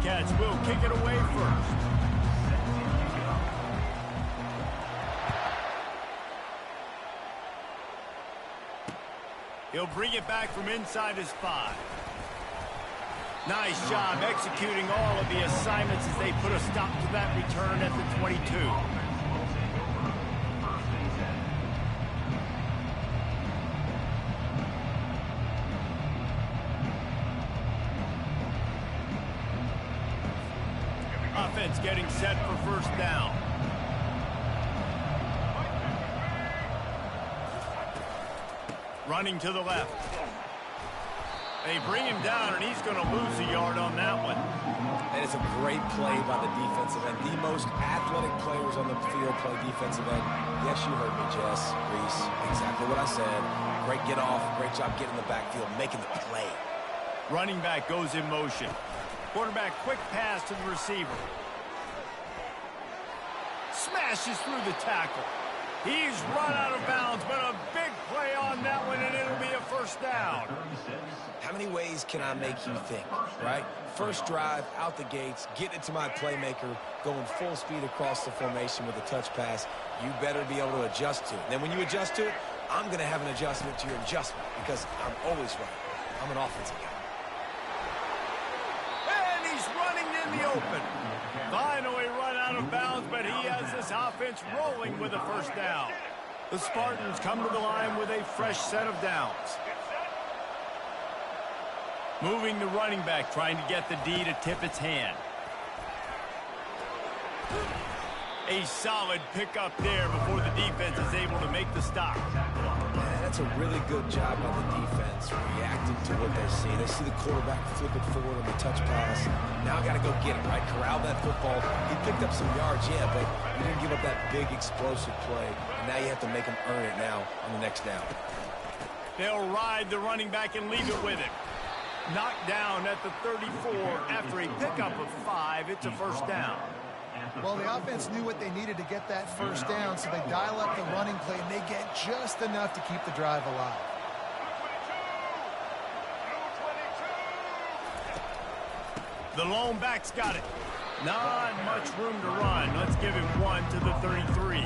Wildcats will kick it away first. He'll bring it back from inside his 5. Nice job executing all of the assignments as they put a stop to that return at the 22. Offense getting set for first down. Running to the left. They bring him down, and he's going to lose a yard on that one. And it's a great play by the defensive end. The most athletic players on the field play defensive end. Yes, you heard me, Jess, Reese. Exactly what I said. Great get off. Great job getting in the backfield, making the play. Running back goes in motion. Quarterback, quick pass to the receiver. Smashes through the tackle. He's run out of bounds, but a big play on that one, and it'll be a first down. How many ways can I make you think, right? First drive, out the gates, getting it to my playmaker, going full speed across the formation with a touch pass. You better be able to adjust to it. And then when you adjust to it, I'm going to have an adjustment to your adjustment because I'm always right. I'm an offensive guy. And he's running in the open. Finally run out of bounds, but he has this offense rolling with a first down. The Spartans come to the line with a fresh set of downs. Moving the running back, trying to get the D to tip its hand. A solid pickup there before the defense is able to make the stop. That's a really good job by the defense, reacting to what they see. They see the quarterback flip it forward on the touch pass. Now I got to go get him, right? Corral that football. He picked up some yards, yeah, but you didn't give up that big explosive play. And now you have to make him earn it now on the next down. They'll ride the running back and leave it with him. Knocked down at the 34 after a pickup of 5. It's a first down. Well, the offense knew what they needed to get that first down, so they dial up the running play, and they get just enough to keep the drive alive. The lone back's got it. Not much room to run. Let's give him one to the 33.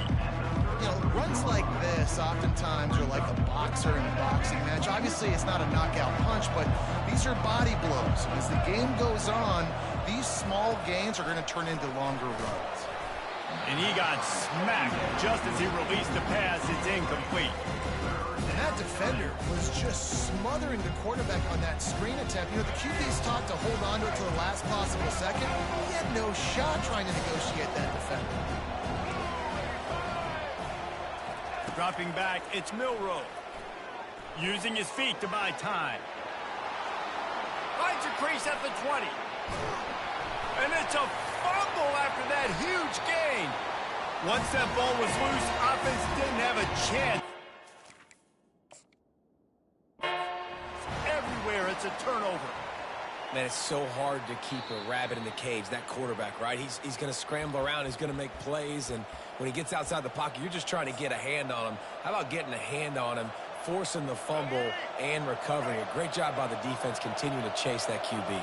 You know, runs like this oftentimes are like a boxer in a boxing match. Obviously, it's not a knockout punch, but these are body blows. As the game goes on, these small gains are going to turn into longer runs. And he got smacked just as he released the pass. It's incomplete. And that defender was just smothering the quarterback on that screen attempt. You know, the QB's taught to hold on to it to the last possible second. He had no shot trying to negotiate that defender. Dropping back, it's Milroe. Using his feet to buy time. Finds a crease at the 20. And it's a fumble after that huge gain. Once that ball was loose, offense didn't have a chance. Everywhere, it's a turnover. Man, it's so hard to keep a rabbit in the cage, that quarterback, right? He's going to scramble around. He's going to make plays. And when he gets outside the pocket, you're just trying to get a hand on him. How about getting a hand on him, forcing the fumble, and recovering it? Great job by the defense continuing to chase that QB.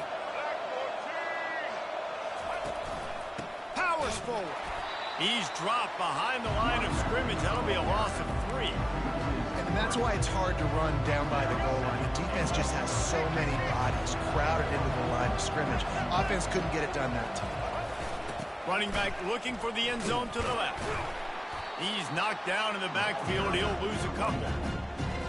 Powers forward. He's dropped behind the line of scrimmage. That'll be a loss of 3. And that's why it's hard to run down by the goal line. The defense just has so many bodies crowded into the line of scrimmage. Offense couldn't get it done that time. Running back looking for the end zone to the left. He's knocked down in the backfield. He'll lose a couple.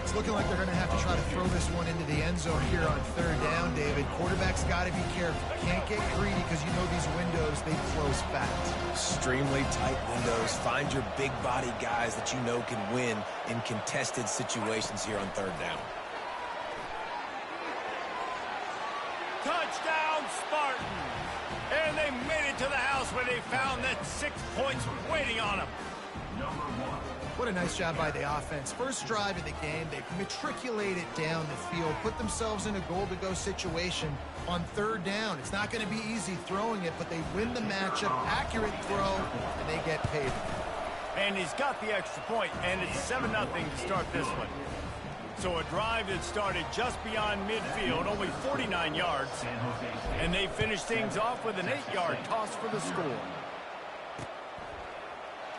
It's looking like they're going to have to try to throw this one into the end zone here on third down, David. Quarterback's got to be careful. Can't get greedy because you know these windows, they close fast. Extremely tight windows. Find your big body guys that you know can win in contested situations here on third down. Touchdown, Spartans! And they made it to the house where they found that 6 points waiting on them. What a nice job by the offense. First drive of the game, they matriculated down the field, put themselves in a goal-to-go situation on third down. It's not going to be easy throwing it, but they win the matchup, accurate throw, and they get paid. And he's got the extra point, and it's 7-0 to start this one. So a drive that started just beyond midfield, only 49 yards, and they finished things off with an 8-yard toss for the score.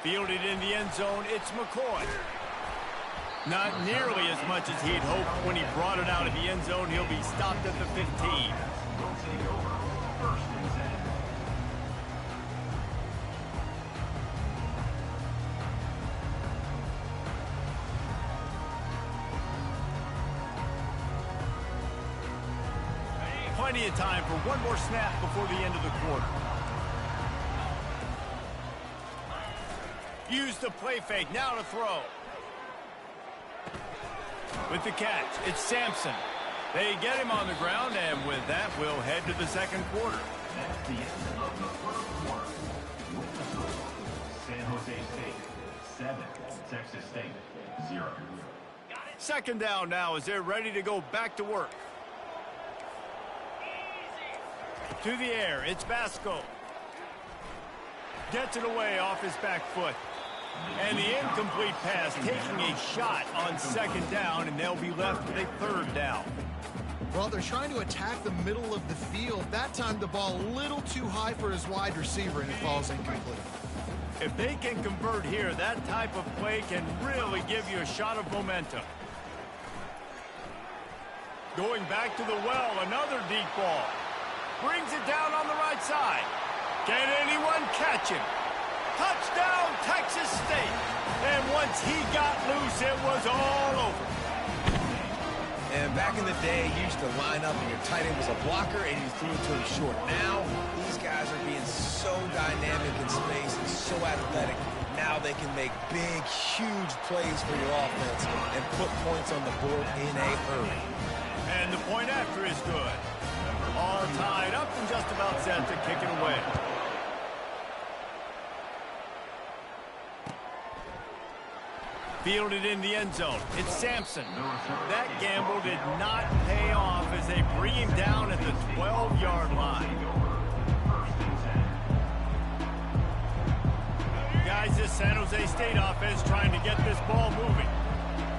Fielded in the end zone, it's McCoy. Not nearly as much as he'd hoped when he brought it out of the end zone. He'll be stopped at the 15. Plenty of time for one more snap before the end of the quarter. Use the play fake, now to throw. With the catch, it's Sampson. They get him on the ground, and with that, we'll head to the second quarter. That's the end of the first quarter. San Jose State, 7. Texas State, 0. Second down now as they're ready to go back to work. To the air, it's Vasco. Gets it away off his back foot. And the incomplete pass taking a shot on second down, and they'll be left with a third down. Well, they're trying to attack the middle of the field. That time the ball a little too high for his wide receiver, and it falls incomplete. If they can convert here, that type of play can really give you a shot of momentum. Going back to the well, another deep ball. Brings it down on the right side. Can anyone catch him? Touchdown, Texas State. And once he got loose, it was all over. And back in the day, you used to line up and your tight end was a blocker and you threw it to him short. Now, these guys are being so dynamic in space and so athletic. Now they can make big, huge plays for your offense and put points on the board in a hurry. And the point after is good. All tied up and just about set to kick it away. Fielded in the end zone. It's Sampson. That gamble did not pay off as they bring him down at the 12-yard line. Guys, this San Jose State offense trying to get this ball moving.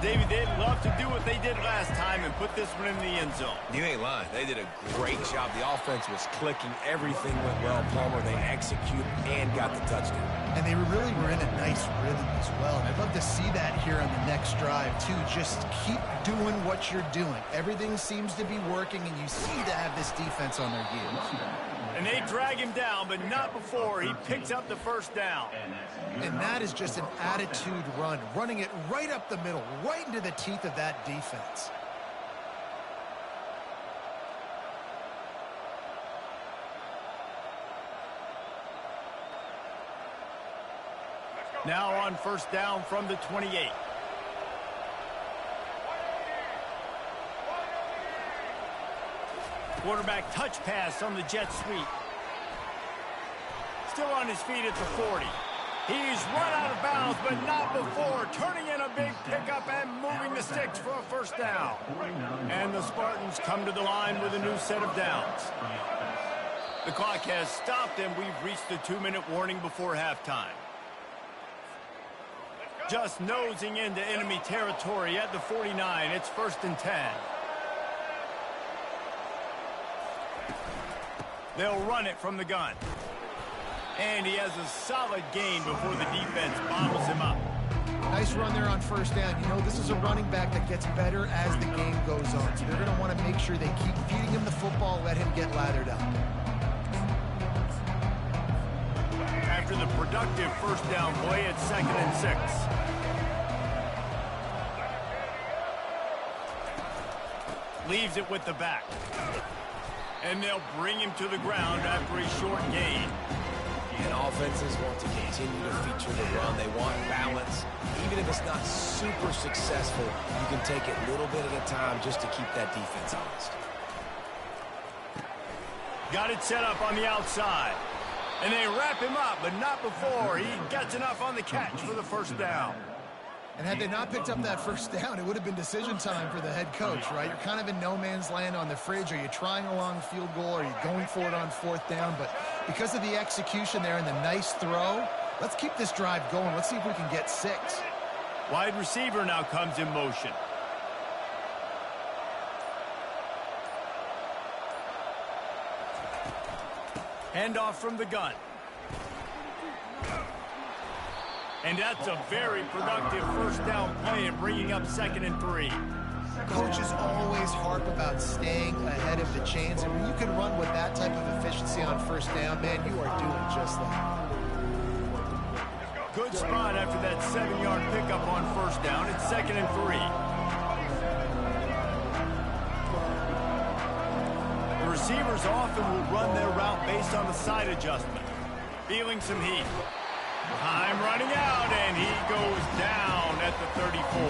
David, they'd love to do what they did last time and put this one in the end zone. You ain't lying. They did a great job. The offense was clicking. Everything went well. Palmer, they executed and got the touchdown. And they really were in a nice rhythm as well. And I'd love to see that here on the next drive, too. Just keep doing what you're doing. Everything seems to be working, and you seem to have this defense on their heels. And they drag him down, but not before he picks up the first down. And that is just an attitude run, running it right up the middle, right into the teeth of that defense. Now on first down from the 28. Quarterback touch pass on the jet sweep. Still on his feet at the 40. He's run out of bounds, but not before. Turning in a big pickup and moving the sticks for a first down. And the Spartans come to the line with a new set of downs. The clock has stopped, and we've reached the 2-minute warning before halftime. Just nosing into enemy territory at the 49. It's 1st and 10. They'll run it from the gun. And he has a solid gain before the defense bottles him up. Nice run there on first down. You know, this is a running back that gets better as the game goes on. So they're going to want to make sure they keep feeding him the football, let him get lathered up. After the productive first down play, it's 2nd and 6. Leaves it with the back. And they'll bring him to the ground after a short gain. And offenses want to continue to feature the run. They want balance. Even if it's not super successful, you can take it little bit at a time just to keep that defense honest. Got it set up on the outside. And they wrap him up, but not before he gets enough on the catch for the first down. And had they not picked up that first down, it would have been decision time for the head coach, right? You're kind of in no man's land on the fridge. Are you trying a long field goal? Are you going for it on 4th down? But because of the execution there and the nice throw, let's keep this drive going. Let's see if we can get 6. Wide receiver now comes in motion. Handoff from the gun. And that's a very productive first down play and bringing up 2nd and 3. Coaches always harp about staying ahead of the chains, and when you can run with that type of efficiency on first down, man, you are doing just that. Good spot after that 7-yard pickup on first down. It's 2nd and 3. The receivers often will run their route based on the side adjustment. Feeling some heat. Time running out, and he goes down at the 34.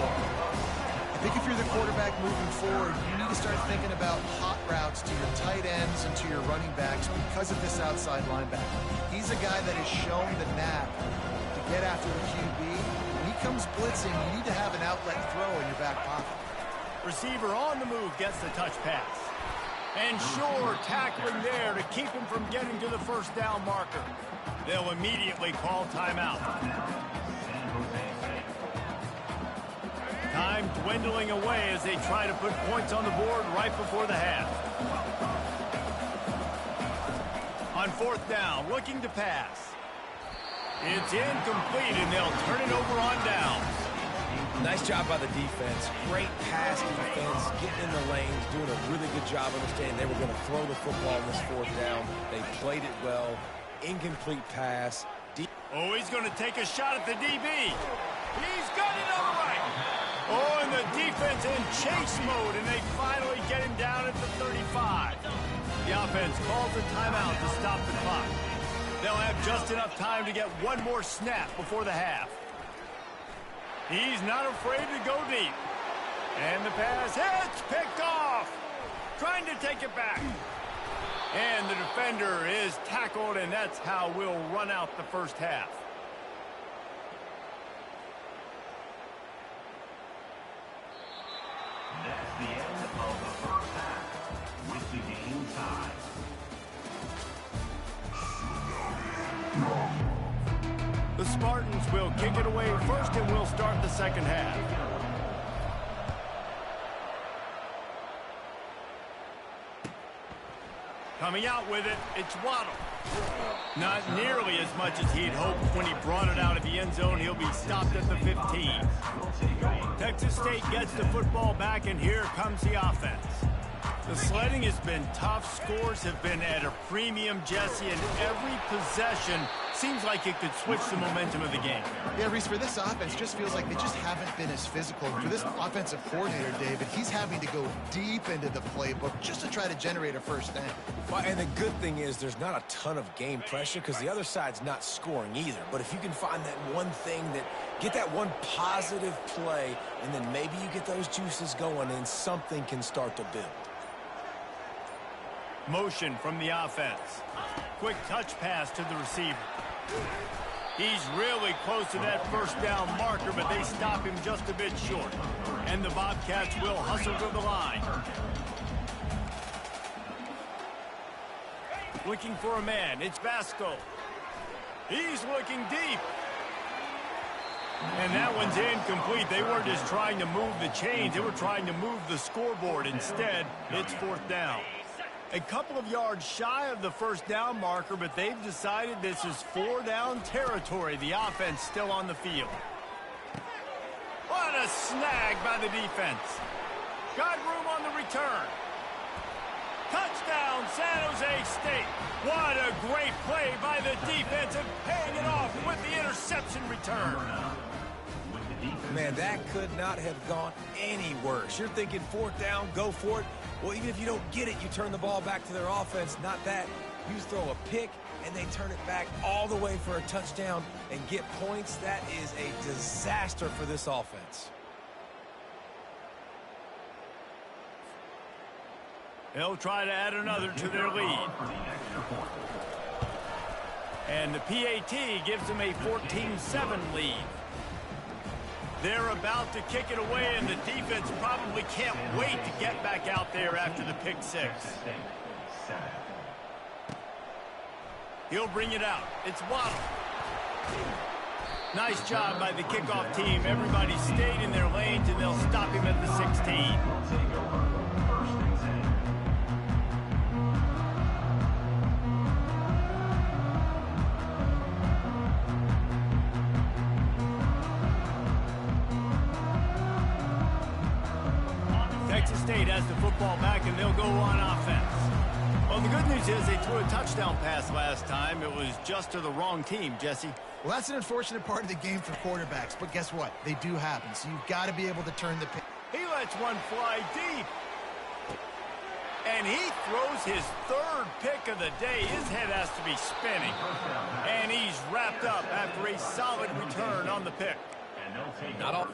I think if you're the quarterback moving forward, you need to start thinking about hot routes to your tight ends and to your running backs because of this outside linebacker. He's a guy that has shown the knack to get after the QB. When he comes blitzing, you need to have an outlet throw in your back pocket. Receiver on the move gets the touch pass. And sure, tackling there to keep him from getting to the first down marker. They'll immediately call timeout. Time dwindling away as they try to put points on the board right before the half. On 4th down, looking to pass. It's incomplete, and they'll turn it over on downs. Nice job by the defense. Great pass defense, getting in the lanes, doing a really good job understanding they were going to throw the football in this 4th down. They played it well. Incomplete pass. Oh, he's going to take a shot at the DB. He's got it all right. Oh, and the defense in chase mode, and they finally get him down at the 35. The offense calls a timeout to stop the clock. They'll have just enough time to get one more snap before the half. He's not afraid to go deep. And the pass hits, picked off. Trying to take it back. And the defender is tackled, and that's how we'll run out the first half. That's the end of the first half, with the game tied. The Spartans will kick it away first, and we'll start the second half. Coming out with it, it's Waddle. Not nearly as much as he'd hoped when he brought it out of the end zone. He'll be stopped at the 15. Texas State gets the football back, and here comes the offense. The sledding has been tough. Scores have been at a premium, Jesse, and every possession seems like it could switch the momentum of the game. Yeah, Reese, for this offense, just feels like they just haven't been as physical. For this offensive coordinator, David, he's having to go deep into the playbook just to try to generate a first down. Well, and the good thing is there's not a ton of game pressure because the other side's not scoring either. But if you can find that one thing that get that one positive play, and then maybe you get those juices going and something can start to build. Motion from the offense. Quick touch pass to the receiver. He's really close to that first down marker, but they stop him just a bit short. And the Bobcats will hustle to the line. Looking for a man. It's Vasco. He's looking deep. And that one's incomplete. They weren't just trying to move the chains. They were trying to move the scoreboard. Instead, it's 4th down. A couple of yards shy of the first down marker, but they've decided this is 4-down territory. The offense still on the field. What a snag by the defense. Got room on the return. Touchdown, San Jose State. What a great play by the defense and paying it off with the interception return. Man, that could not have gone any worse. You're thinking 4th down, go for it. Well, even if you don't get it, you turn the ball back to their offense. Not that. You throw a pick, and they turn it back all the way for a touchdown and get points. That is a disaster for this offense. They'll try to add another to their lead. And the PAT gives them a 14-7 lead. They're about to kick it away, and the defense probably can't wait to get back out there after the pick six. He'll bring it out. It's Waddle. Nice job by the kickoff team. Everybody stayed in their lanes, and they'll stop him at the 16. Kansas State has the football back, and they'll go on offense. Well, the good news is they threw a touchdown pass last time. It was just to the wrong team, Jesse. Well, that's an unfortunate part of the game for quarterbacks, but guess what? They do happen, so you've got to be able to turn the pin. He lets one fly deep. And he throws his third pick of the day. His head has to be spinning. And he's wrapped up after a solid return on the pick. Not all.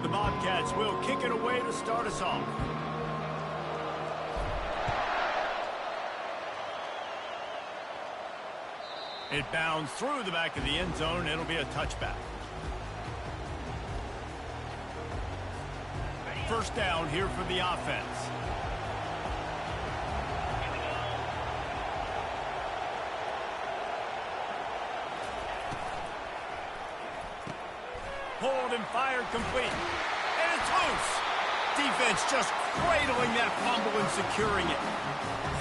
The Bobcats will kick it away to start us off. It bounds through the back of the end zone. It'll be a touchback. First down here for the offense. Pulled and fired complete. And it's loose. Defense just cradling that fumble and securing it.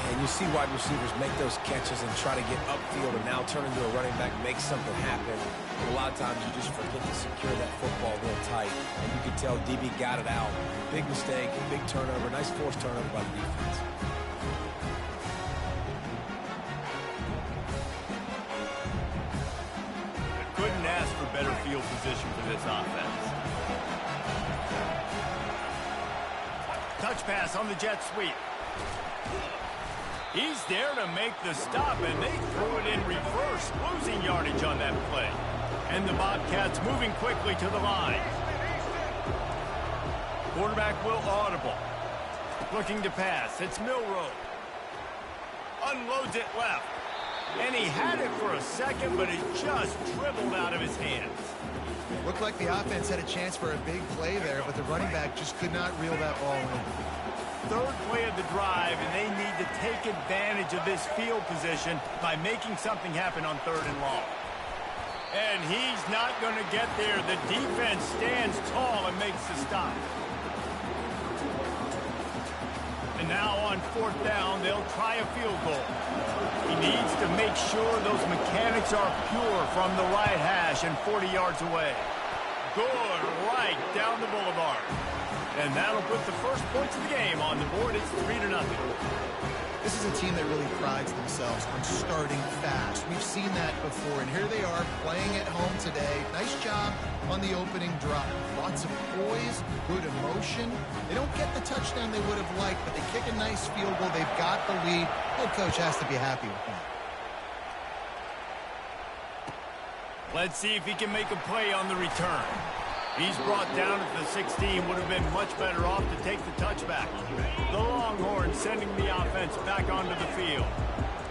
And you see wide receivers make those catches and try to get upfield and now turn into a running back, make something happen. But a lot of times you just forget to secure that football real tight. And you can tell DB got it out. Big mistake, big turnover, nice forced turnover by the defense. Couldn't ask for better field position for this offense. Touch pass on the jet sweep. He's there to make the stop, and they threw it in reverse, losing yardage on that play. And the Bobcats moving quickly to the line. Quarterback will audible. Looking to pass. It's Milroe. Unloads it left. And he had it for a second, but it just dribbled out of his hands. Looked like the offense had a chance for a big play there, but the running back just could not reel that ball in. Third play of the drive, and they need to take advantage of this field position by making something happen on 3rd and long. And he's not going to get there. The defense stands tall and makes the stop. And now on 4th down, they'll try a field goal. He needs to make sure those mechanics are pure from the right hash and 40 yards away. Good right down the boulevard. And that'll put the first points of the game on the board. It's 3-0. This is a team that really prides themselves on starting fast. We've seen that before, and here they are playing at home today. Nice job on the opening drive. Lots of poise, good emotion. They don't get the touchdown they would have liked, but they kick a nice field goal. They've got the lead. Head coach has to be happy with that. Let's see if he can make a play on the return. He's brought down at the 16. Would have been much better off to take the touchback. The Longhorns sending the offense back onto the field.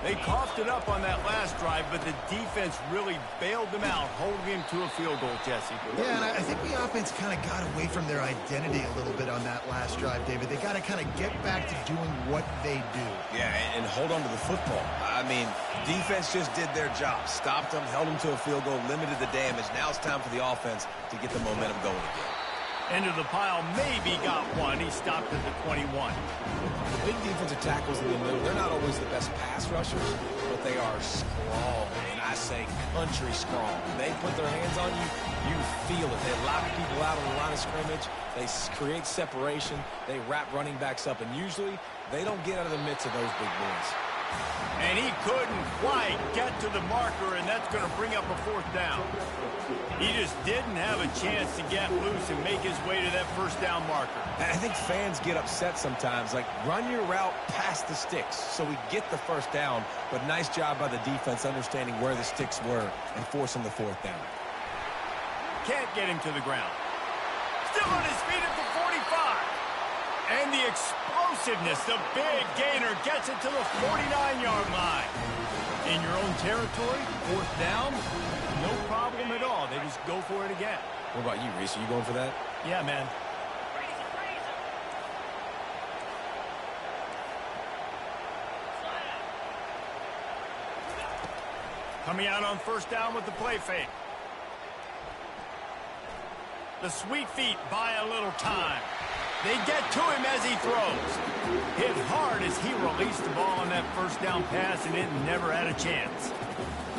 They coughed it up on that last drive, but the defense really bailed them out, holding him to a field goal, Jesse. Yeah, and I think the offense kind of got away from their identity a little bit on that last drive, David. They got to kind of get back to doing what they do. Yeah, and hold on to the football. I mean, defense just did their job. Stopped them, held them to a field goal, limited the damage. Now it's time for the offense to get the momentum going again. Into the pile, maybe got one. He stopped at the 21. The big defensive tackles in the middle, they're not always the best pass rushers, but they are strong, and I say country strong. They put their hands on you, you feel it. They lock people out on the line of scrimmage. They create separation. They wrap running backs up, and usually they don't get out of the midst of those big boys. And he couldn't quite get to the marker, and that's going to bring up a 4th down. He just didn't have a chance to get loose and make his way to that first down marker. And I think fans get upset sometimes, like run your route past the sticks so we get the first down, but nice job by the defense understanding where the sticks were and forcing the 4th down. Can't get him to the ground. Still on his feet at the 45. And the explosiveness, the big gainer gets it to the 49-yard line. In your own territory, 4th down, no problem at all. They just go for it again. What about you, Reese? Are you going for that? Yeah, man. Coming out on 1st down with the play fake. The sweet feet buy a little time. They get to him as he throws. Hit hard as he released the ball on that 1st down pass, and it never had a chance.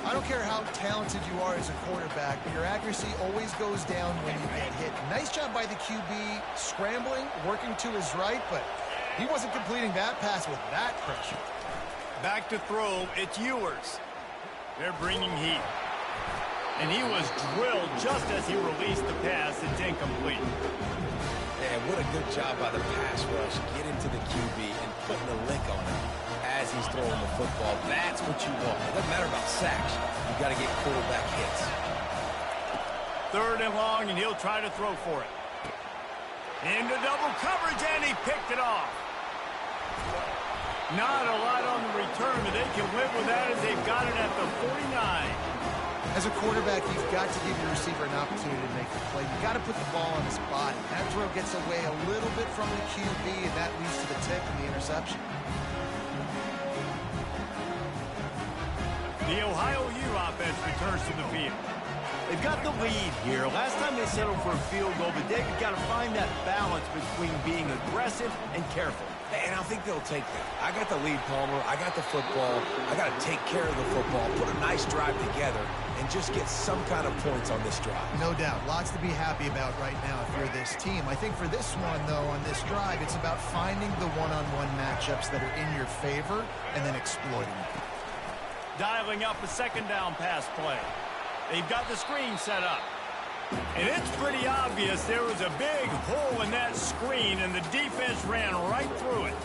I don't care how talented you are as a quarterback, but your accuracy always goes down when you get hit. Nice job by the QB scrambling, working to his right, but he wasn't completing that pass with that pressure. Back to throw, it's Ewers. They're bringing heat. And he was drilled just as he released the pass. It's incomplete. Man, what a good job by the pass rush. Get into the QB and putting the lick on him as he's throwing the football. That's what you want. It doesn't matter about sacks. You've got to get quarterback hits. 3rd and long, and he'll try to throw for it. Into double coverage, and he picked it off. Not a lot on the return, but they can live with that as they've got it at the 49. As a quarterback, you've got to give your receiver an opportunity to make the play. You've got to put the ball on his body. That throw gets away a little bit from the QB, and that leads to the tip and the interception. The Ohio U offense returns to the field. They've got the lead here. Last time they settled for a field goal, but they've got to find that balance between being aggressive and careful. And I think they'll take that. I got the lead, Palmer. I got the football. I got to take care of the football, put a nice drive together, and just get some kind of points on this drive. No doubt. Lots to be happy about right now if you're this team. I think for this one, though, on this drive, it's about finding the one-on-one matchups that are in your favor and then exploiting them. Dialing up a 2nd down pass play. They've got the screen set up. And it's pretty obvious there was a big hole in that screen, and the defense ran right through it.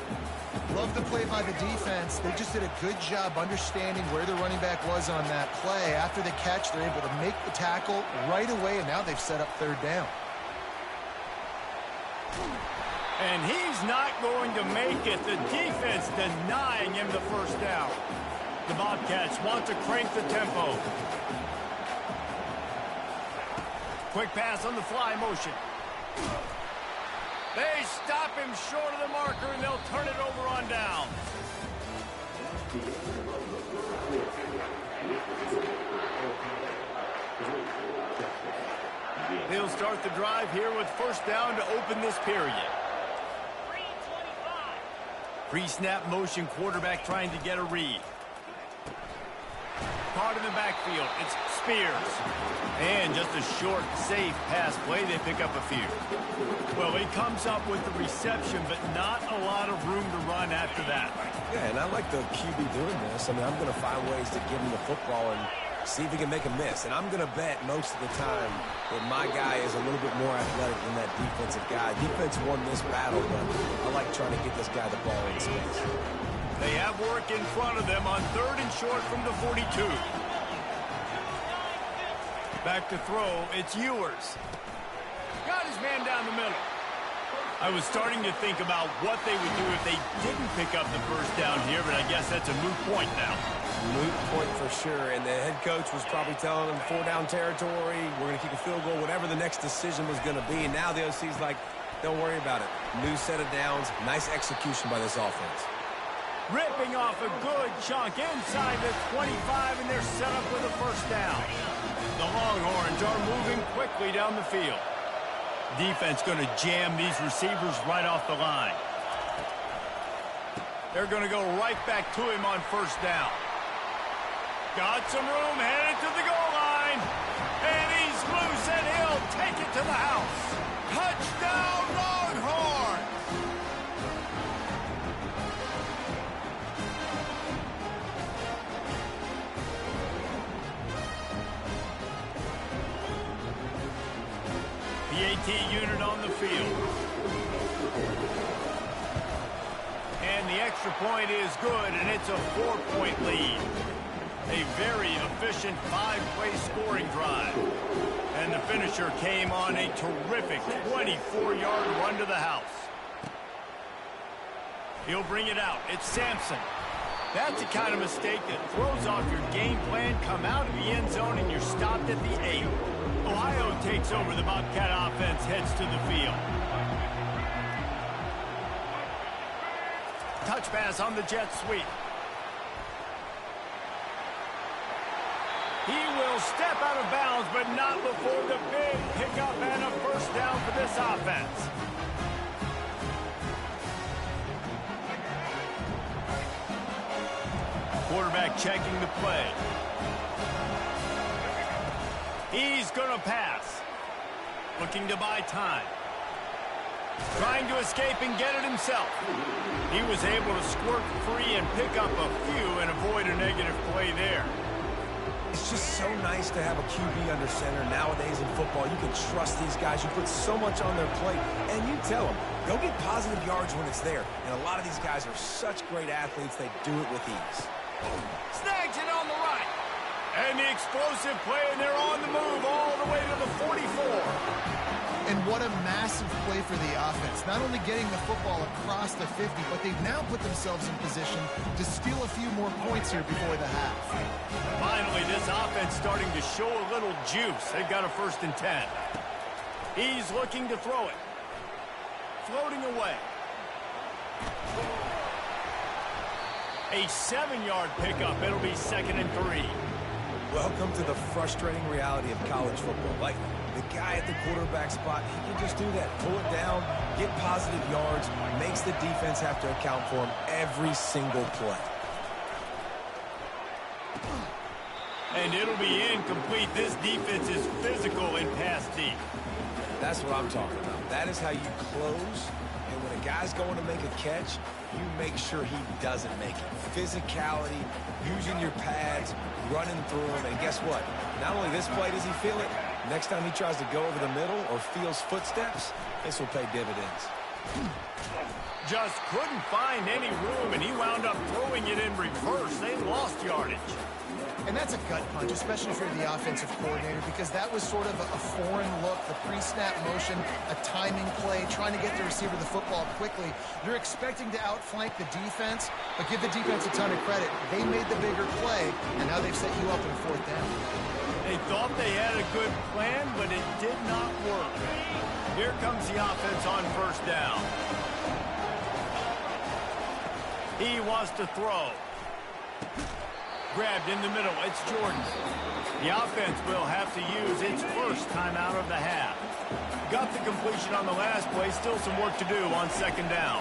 Love the play by the defense. They just did a good job understanding where the running back was on that play. After the catch, they're able to make the tackle right away, and now they've set up 3rd down. And he's not going to make it. The defense denying him the 1st down. The Bobcats want to crank the tempo. Quick pass on the fly motion. They stop him short of the marker, and they'll turn it over on down. They'll start the drive here with 1st down to open this period. Pre-snap motion, quarterback trying to get a read. Caught in the backfield, it's Spears. And just a short, safe pass play, they pick up a few. Well, he comes up with the reception, but not a lot of room to run after that. Yeah, and I like the QB doing this. I mean, I'm going to find ways to give him the football and see if he can make a miss. And I'm going to bet most of the time that my guy is a little bit more athletic than that defensive guy. Defense won this battle, but I like trying to get this guy the ball in space. They have work in front of them on 3rd and short from the 42. Back to throw, it's Ewers. Got his man down the middle. I was starting to think about what they would do if they didn't pick up the 1st down here, but I guess that's a moot point now. Moot point for sure, and the head coach was probably telling them 4-down territory, we're going to kick a field goal, whatever the next decision was going to be, and now the OC's like, don't worry about it. New set of downs, nice execution by this offense. Ripping off a good chunk inside the 25, and they're set up with a 1st down. The Longhorns are moving quickly down the field. Defense going to jam these receivers right off the line. They're going to go right back to him on first down. Got some room, headed to the goal line. And he's loose, and he'll take it to the house. Touchdown, Longhorns! PAT unit on the field. And the extra point is good, and it's a 4-point lead. A very efficient 5-play scoring drive. And the finisher came on a terrific 24-yard run to the house. He'll bring it out. It's Sampson. That's the kind of mistake that throws off your game plan. Come out of the end zone, and you're stopped at the 8. Ohio takes over. The Bobcat offense heads to the field. Touch pass on the jet sweep. He will step out of bounds, but not before the big pickup and a first down for this offense. Quarterback checking the play. He's going to pass. Looking to buy time. Trying to escape and get it himself. He was able to squirt free and pick up a few and avoid a negative play there. It's just so nice to have a QB under center. Nowadays in football, you can trust these guys. You put so much on their plate, and you tell them, go get positive yards when it's there. And a lot of these guys are such great athletes, they do it with ease. Snags it on the right. And the explosive play, and they're on the move all the way to the 44. And what a massive play for the offense. Not only getting the football across the 50, but they've now put themselves in position to steal a few more points here before the half. Finally, this offense starting to show a little juice. They've got a 1st and 10. He's looking to throw it. Floating away. A 7-yard pickup. It'll be 2nd and 3. Welcome to the frustrating reality of college football. Like, the guy at the quarterback spot, he can just do that. Pull it down, get positive yards, makes the defense have to account for him every single play. And it'll be incomplete. This defense is physical and pass deep. That's what I'm talking about. That is how you close. And when a guy's going to make a catch, you make sure he doesn't make it. Physicality, using your pads, running through him. And guess what? Not only this play does he feel it, next time he tries to go over the middle or feels footsteps, this will pay dividends. Just couldn't find any room, and he wound up throwing it in reverse. They lost yardage. And that's a gut punch, especially if you're the offensive coordinator, because that was sort of a foreign look, the pre-snap motion, a timing play, trying to get the receiver the football quickly. You're expecting to outflank the defense, but give the defense a ton of credit. They made the bigger play, and now they've set you up in 4th down. They thought they had a good plan, but it did not work. Here comes the offense on 1st down. He wants to throw. Grabbed in the middle. It's Jordan. The offense will have to use its first timeout of the half. Got the completion on the last play. Still some work to do on 2nd down.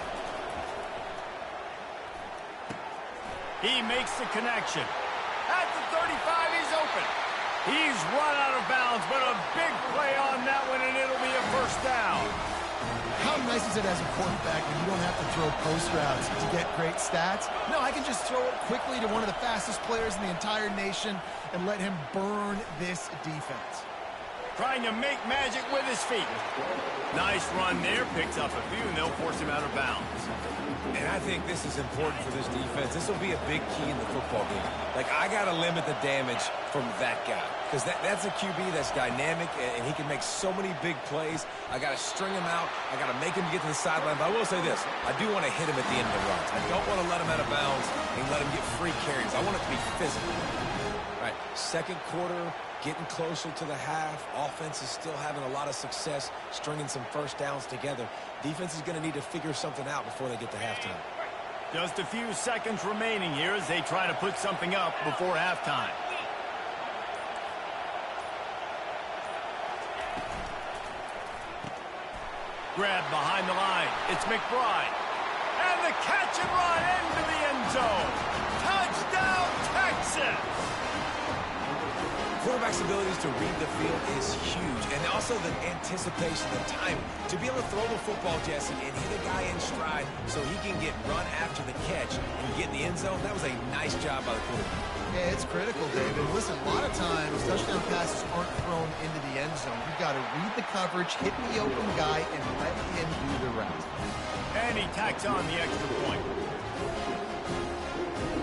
He makes the connection. At the 35, he's open. He's run out of bounds, but a big play on that one, and it'll be a 1st down. How nice is it as a quarterback when you don't have to throw post routes to get great stats? No, I can just throw it quickly to one of the fastest players in the entire nation and let him burn this defense. Trying to make magic with his feet. Nice run there. Picks up a few, and they'll force him out of bounds. And I think this is important for this defense. This will be a big key in the football game. Like, I got to limit the damage from that guy. Because that's a QB that's dynamic, and he can make so many big plays. I got to string him out. I got to make him get to the sideline. But I will say this. I do want to hit him at the end of the runs. I don't want to let him out of bounds and let him get free carries. I want it to be physical. All right, 2nd quarter, getting closer to the half. Offense is still having a lot of success stringing some 1st downs together. Defense is going to need to figure something out before they get to halftime. Just a few seconds remaining here as they try to put something up before halftime. Grab behind the line. It's McBride. And the catch and run into the end zone. Touchdown, Texas! Quarterback's abilities to read the field is huge, and also the anticipation, the timing. To be able to throw the football, Jesse, and hit a guy in stride so he can get run after the catch and get in the end zone, that was a nice job by the quarterback. Yeah, it's critical, David. Listen, a lot of times, touchdown passes aren't thrown into the end zone. You've got to read the coverage, hit the open guy, and let him do the rest. And he tacks on the extra point.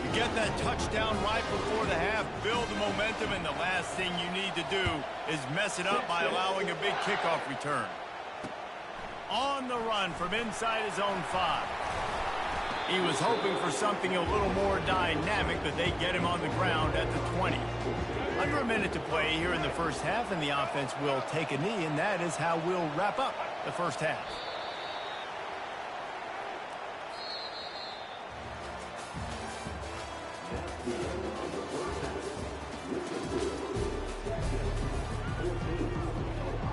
You get that touchdown right before the half, build the momentum, and the last thing you need to do is mess it up by allowing a big kickoff return. On the run from inside his own 5. He was hoping for something a little more dynamic, but they get him on the ground at the 20. Under a minute to play here in the first half, and the offense will take a knee, and that is how we'll wrap up the first half.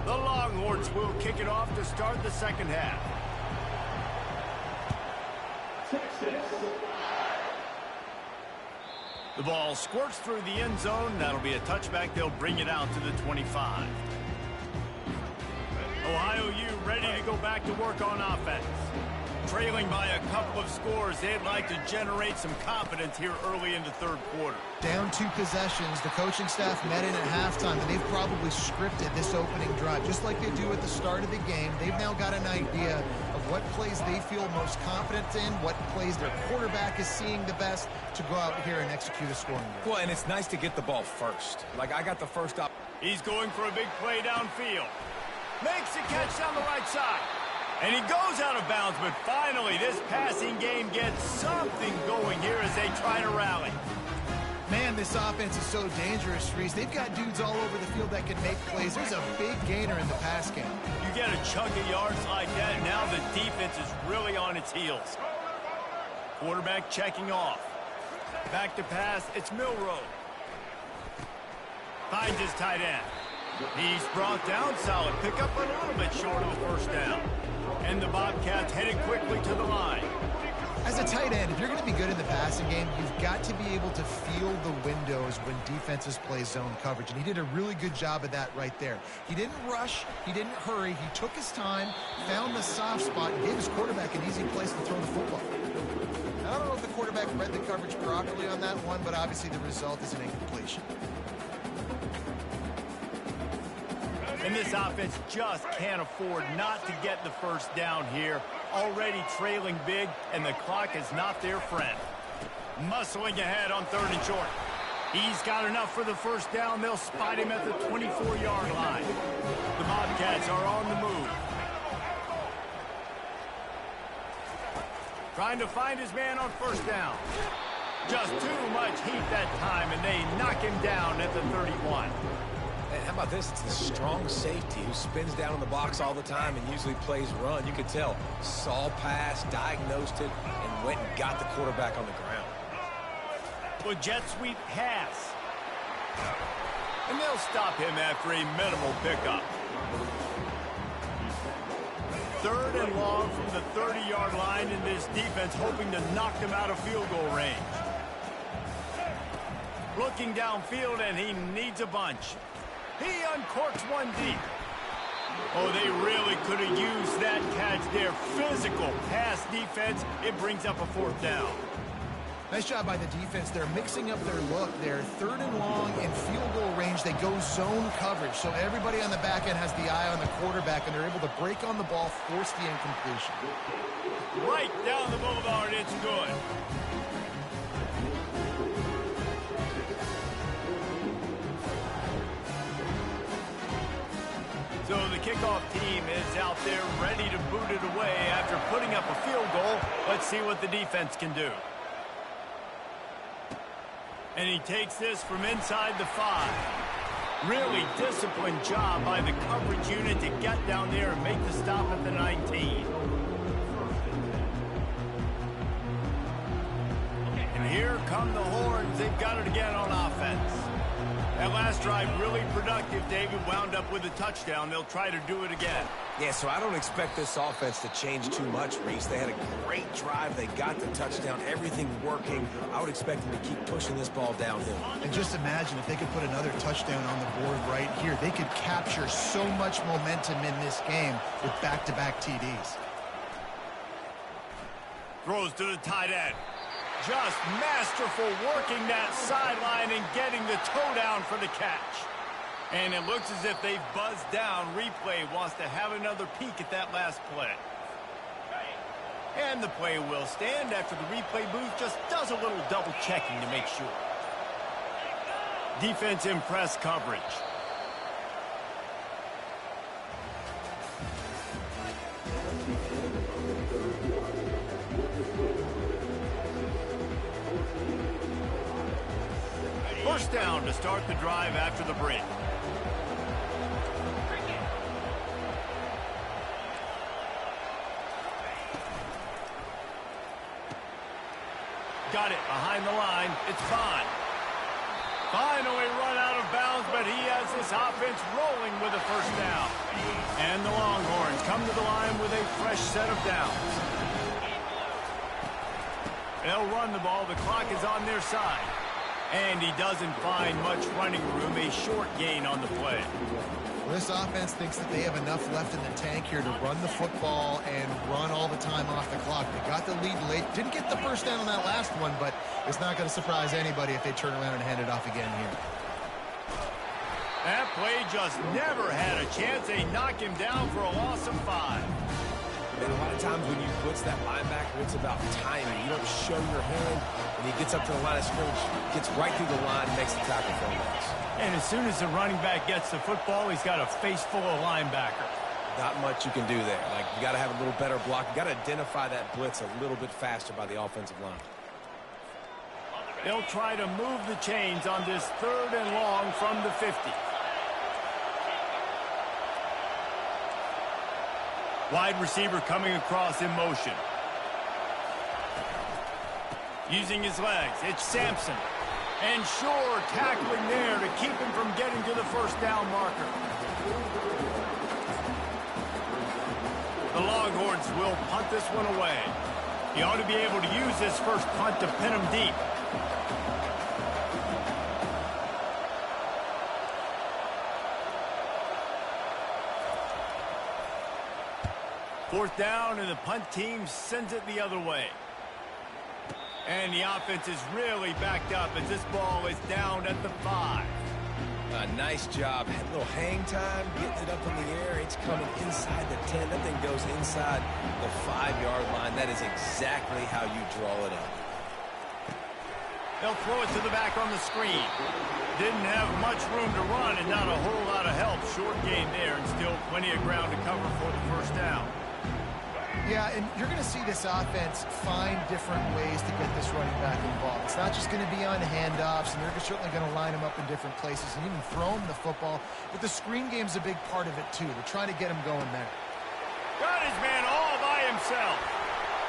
The Longhorns will kick it off to start the second half. The ball squirts through the end zone. That'll be a touchback. They'll bring it out to the 25. Ohio U ready to go back to work on offense. Trailing by a couple of scores, they'd like to generate some confidence here early in the third quarter. Down 2 possessions, the coaching staff met in at halftime, and they've probably scripted this opening drive. Just like they do at the start of the game, they've now got an idea of what plays they feel most confident in, what plays their quarterback is seeing the best to go out here and execute a scoring drive. Well, and it's nice to get the ball first. Like, I got the first up. He's going for a big play downfield. Makes a catch down the right side. And he goes out of bounds, but finally this passing game gets something going here as they try to rally. Man, this offense is so dangerous, Reese. They've got dudes all over the field that can make plays. There's a big gainer in the pass game. You get a chunk of yards like that, and now the defense is really on its heels. Quarterback checking off. Back to pass, it's Milroe. Finds his tight end. He's brought down, solid pickup, but a little bit short of the first down. And the Bobcats headed quickly to the line. As a tight end, if you're going to be good in the passing game, you've got to be able to feel the windows when defenses play zone coverage. And he did a really good job of that right there. He didn't rush. He didn't hurry. He took his time, found the soft spot, and gave his quarterback an easy place to throw the football. I don't know if the quarterback read the coverage properly on that one, but obviously the result is an incompletion. And this offense just can't afford not to get the first down here. Already trailing big, and the clock is not their friend. Muscling ahead on 3rd and short. He's got enough for the first down. They'll spot him at the 24-yard line. The Bobcats are on the move. Trying to find his man on first down. Just too much heat that time, and they knock him down at the 31. And how about this? It's the strong safety who spins down in the box all the time and usually plays run. You could tell. Saw pass, diagnosed it, and went and got the quarterback on the ground. Well, jet sweep pass. And they'll stop him after a minimal pickup. 3rd and long from the 30-yard line, in this defense hoping to knock them out of field goal range. Looking downfield, and he needs a bunch. He uncorks one deep. Oh, they really could have used that catch there. Physical pass defense. It brings up a 4th down. Nice job by the defense. They're mixing up their look. They're 3rd and long in field goal range. They go zone coverage. So everybody on the back end has the eye on the quarterback, and they're able to break on the ball, force the incompletion. Right down the boulevard. It's good. So the kickoff team is out there ready to boot it away after putting up a field goal. Let's see what the defense can do. And he takes this from inside the 5. Really disciplined job by the coverage unit to get down there and make the stop at the 19. And here come the Horns. They've got it again on offense. That last drive really productive. David wound up with a touchdown. They'll try to do it again. Yeah, so I don't expect this offense to change too much, Reese. They had a great drive. They got the touchdown. Everything working. I would expect them to keep pushing this ball downhill. And just imagine if they could put another touchdown on the board right here. They could capture so much momentum in this game with back-to-back TDs. Throws to the tight end. Just masterful working that sideline and getting the toe down for the catch. And it looks as if they've buzzed down. Replay wants to have another peek at that last play. And the play will stand after the replay booth just does a little double checking to make sure. Defense in press coverage. First down to start the drive after the break. Got it behind the line. It's Bond. Finally run out of bounds, but he has this offense rolling with a first down. And the Longhorns come to the line with a fresh set of downs. They'll run the ball. The clock is on their side. And he doesn't find much running room, a short gain on the play. Well, this offense thinks that they have enough left in the tank here to run the football and run all the time off the clock. They got the lead late. Didn't get the first down on that last one, but it's not going to surprise anybody if they turn around and hand it off again here. That play just never had a chance. They knock him down for a loss of 5. And a lot of times when you blitz that linebacker, it's about timing. You don't show your hand, and he gets up to the line of scrimmage, gets right through the line, makes the tackle for him. And as soon as the running back gets the football, he's got a face full of linebacker. Not much you can do there. Like, you got to have a little better block. You got to identify that blitz a little bit faster by the offensive line. They'll try to move the chains on this 3rd and long from the 50. Wide receiver coming across in motion. Using his legs, it's Sampson. And sure, tackling there to keep him from getting to the first down marker. The Longhorns will punt this one away. He ought to be able to use this first punt to pin him deep. Fourth down, and the punt team sends it the other way. And the offense is really backed up as this ball is down at the 5. Nice job. Had a little hang time, getting it up in the air. It's coming inside the 10. That thing goes inside the 5-yard line. That is exactly how you draw it up. They'll throw it to the back on the screen. Didn't have much room to run and not a whole lot of help. Short gain there and still plenty of ground to cover for the first down. Yeah, and you're going to see this offense find different ways to get this running back involved. It's not just going to be on handoffs, and they're certainly going to line him up in different places and even throw him the football. But the screen game's a big part of it, too. They're trying to get him going there. Got his man all by himself.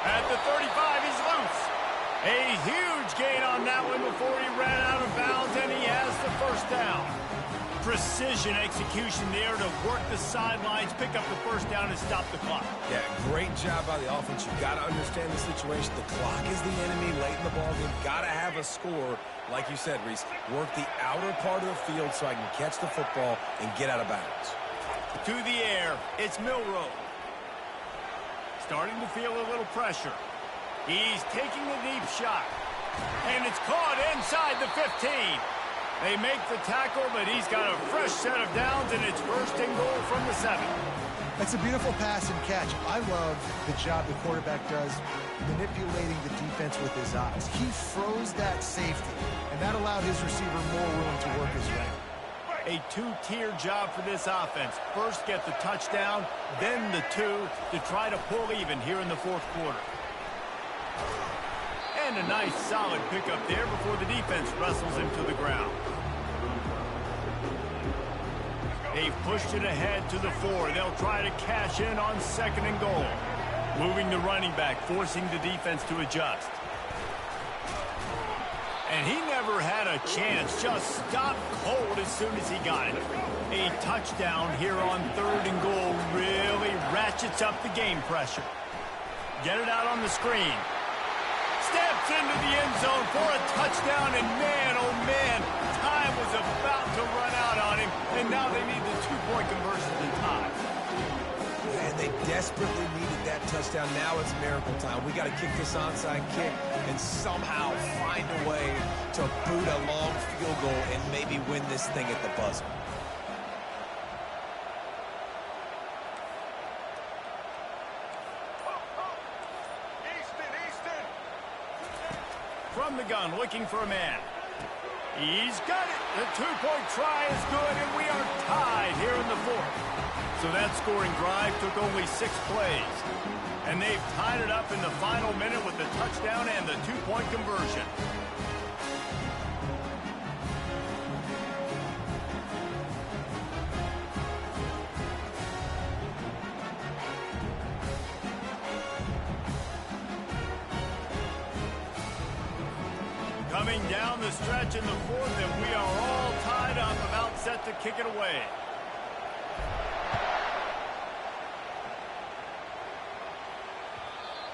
At the 35, he's loose. A huge gain on that one before he ran out of bounds, and he has the first down. Precision execution there to work the sidelines, pick up the first down, and stop the clock. Yeah, great job by the offense. You've got to understand the situation. The clock is the enemy late in the ballgame. Got to have a score. Like you said, Reese, work the outer part of the field so I can catch the football and get out of bounds. To the air, it's Milroe. Starting to feel a little pressure. He's taking the deep shot. And it's caught inside the 15. They make the tackle, but he's got a fresh set of downs, and it's first and goal from the 7. That's a beautiful pass and catch. I love the job the quarterback does manipulating the defense with his eyes. He froze that safety, and that allowed his receiver more room to work his route. A two-tier job for this offense. First get the touchdown, then the 2 to try to pull even here in the 4th quarter. And a nice solid pickup there before the defense wrestles him to the ground. They've pushed it ahead to the 4. They'll try to cash in on 2nd and goal. Moving the running back, forcing the defense to adjust. And he never had a chance. Just stopped cold as soon as he got it. A touchdown here on 3rd and goal really ratchets up the game pressure. Get it out on the screen. Steps into the end zone for a touchdown, and man, oh man, time was about to run out on him, and now they need the 2-point conversion to tie. And they desperately needed that touchdown. Now it's miracle time. We got to kick this onside kick and somehow find a way to boot a long field goal and maybe win this thing at the buzzer. From the gun, looking for a man. He's got it. The 2-point try is good, and we are tied here in the 4th. So that scoring drive took only 6 plays. And they've tied it up in the final minute with the touchdown and the 2-point conversion. Coming down the stretch in the 4th, and we are all tied up, about set to kick it away.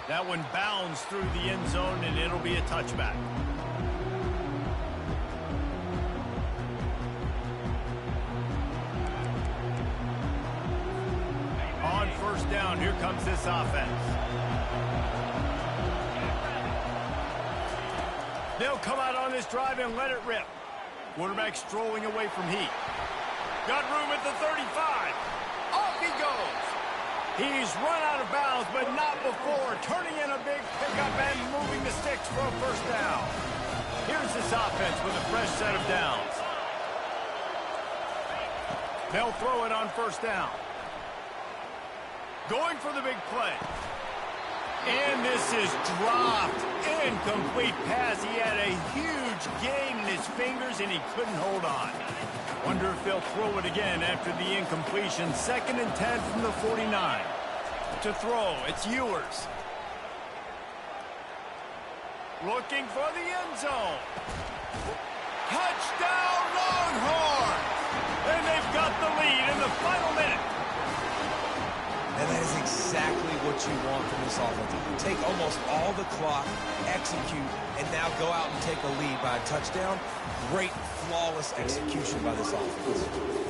That one bounds through the end zone, and it'll be a touchback. On 1st down, here comes this offense. They'll come out on this drive and let it rip. Quarterback strolling away from heat. Got room at the 35. Off he goes. He's run out of bounds, but not before. Turning in a big pickup and moving the sticks for a 1st down. Here's this offense with a fresh set of downs. They'll throw it on 1st down. Going for the big play. And this is dropped. Incomplete pass. He had a huge gain in his fingers, and he couldn't hold on. Wonder if they'll throw it again after the incompletion. 2nd and 10 from the 49. To throw, it's Ewers. Looking for the end zone. Touchdown, Longhorns! And they've got the lead in the final minute. And that is exactly what you want from this offense. Take almost all the clock, execute, and now go out and take a lead by a touchdown. Great, flawless execution by this offense.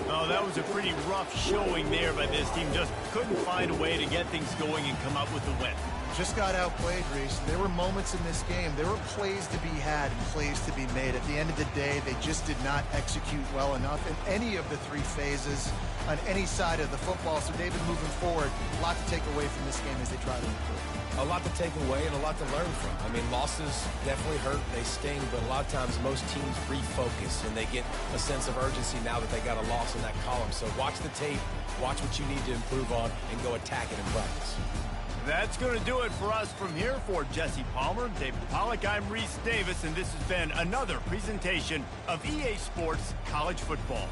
Oh, that was a pretty rough showing there by this team. Just couldn't find a way to get things going and come up with the win. Just got outplayed, Reese. There were moments in this game. There were plays to be had and plays to be made. At the end of the day, they just did not execute well enough in any of the 3 phases on any side of the football. So, David, moving forward, a lot to take away from this game as they try to improve. A lot to take away and a lot to learn from. I mean, losses definitely hurt, they sting, but a lot of times most teams refocus and they get a sense of urgency now that they got a loss in that column. So watch the tape, watch what you need to improve on, and go attack it in practice. That's going to do it for us from here. For Jesse Palmer, David Pollack, I'm Reese Davis, and this has been another presentation of EA Sports College Football.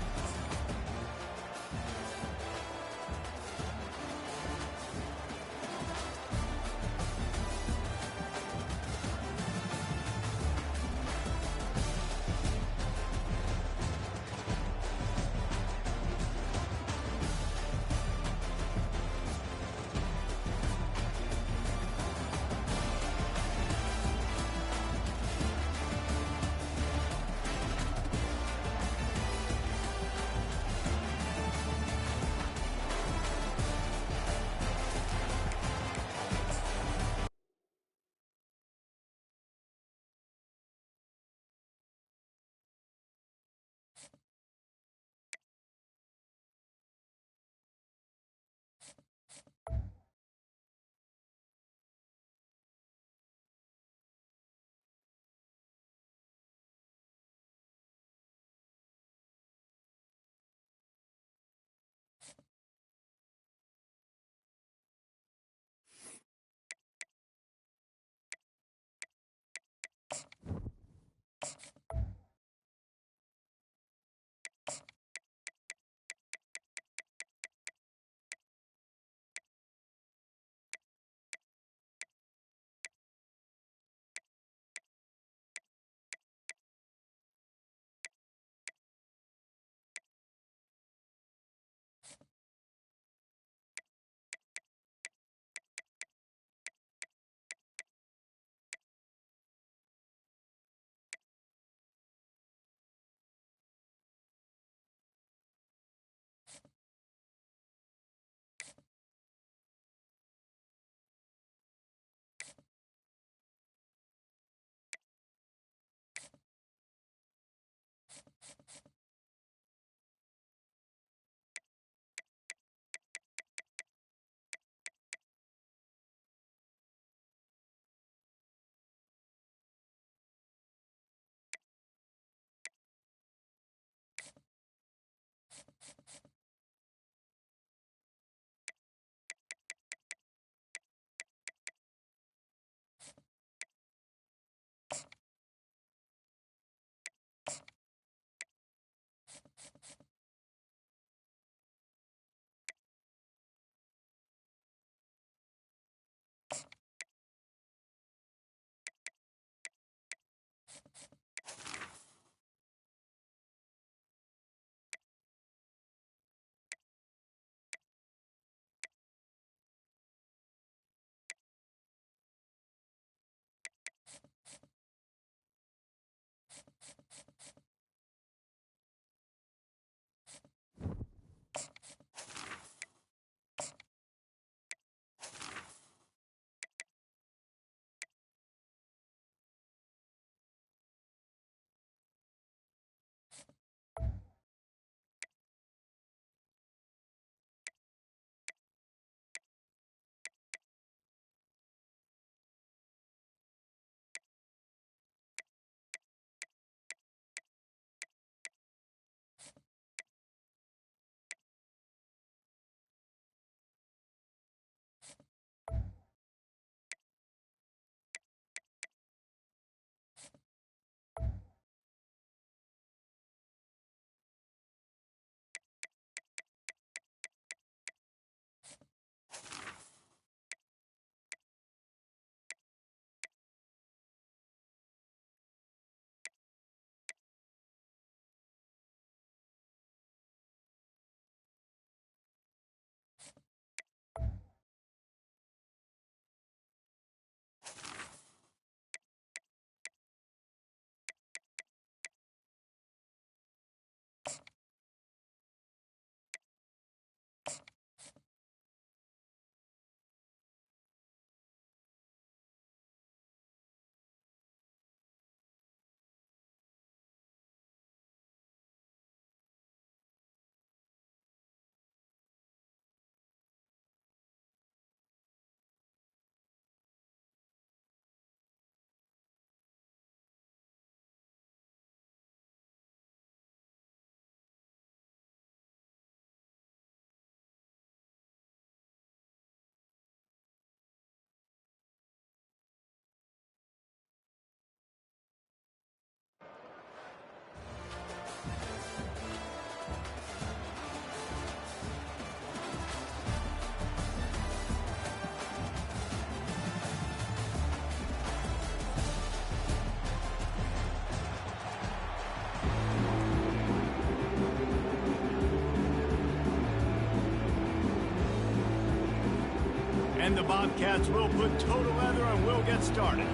And the Bobcats will put toe to leather and will get started.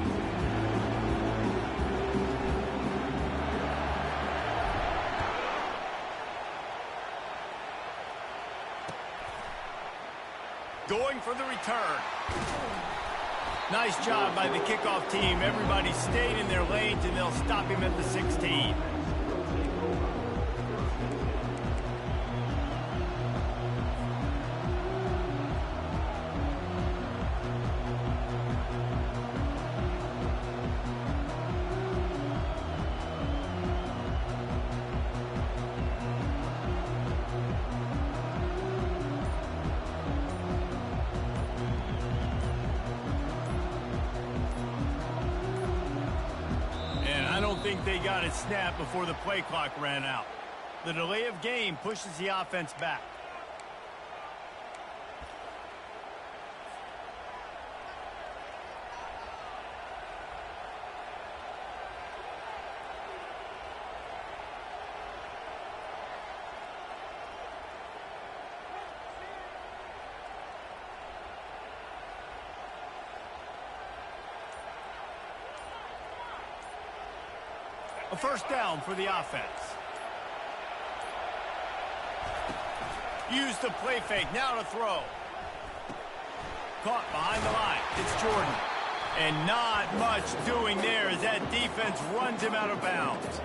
Going for the return. Nice job by the kickoff team. Everybody stayed in their lanes, and they'll stop him at the 16. They got it snapped before the play clock ran out. The delay of game pushes the offense back. A first down for the offense. Use the play fake, now to throw. Caught behind the line, it's Jordan. And not much doing there as that defense runs him out of bounds.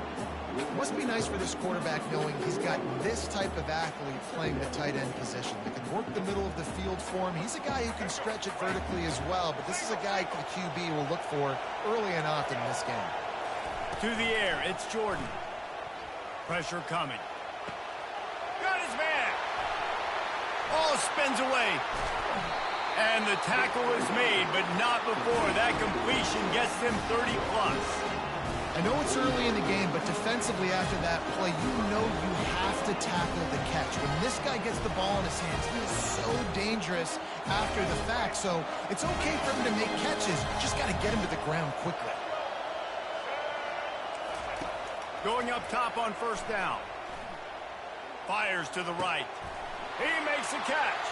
Must be nice for this quarterback knowing he's got this type of athlete playing the tight end position. They can work the middle of the field for him. He's a guy who can stretch it vertically as well, but this is a guy the QB will look for early and often in this game. To the air, it's Jordan. Pressure coming. Got just spins away. And the tackle is made, but not before that completion gets them 30+. I know it's early in the game, but defensively after that play, you know you have to tackle the catch. When this guy gets the ball in his hands, he is so dangerous after the fact. So it's okay for him to make catches. Just got to get him to the ground quickly. Going up top on first down. Fires to the right. He makes a catch.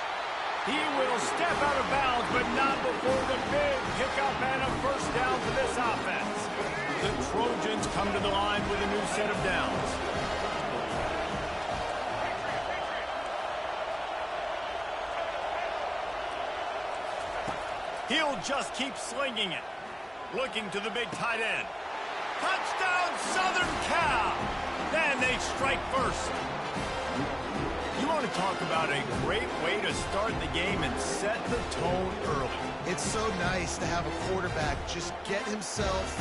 He will step out of bounds, but not before the big pickup and a first down for this offense. The Trojans come to the line with a new set of downs. He'll just keep slinging it. Looking to the big tight end. Touchdown, Southern Cal! Then they strike first. You want to talk about a great way to start the game and set the tone early. It's so nice to have a quarterback just get himself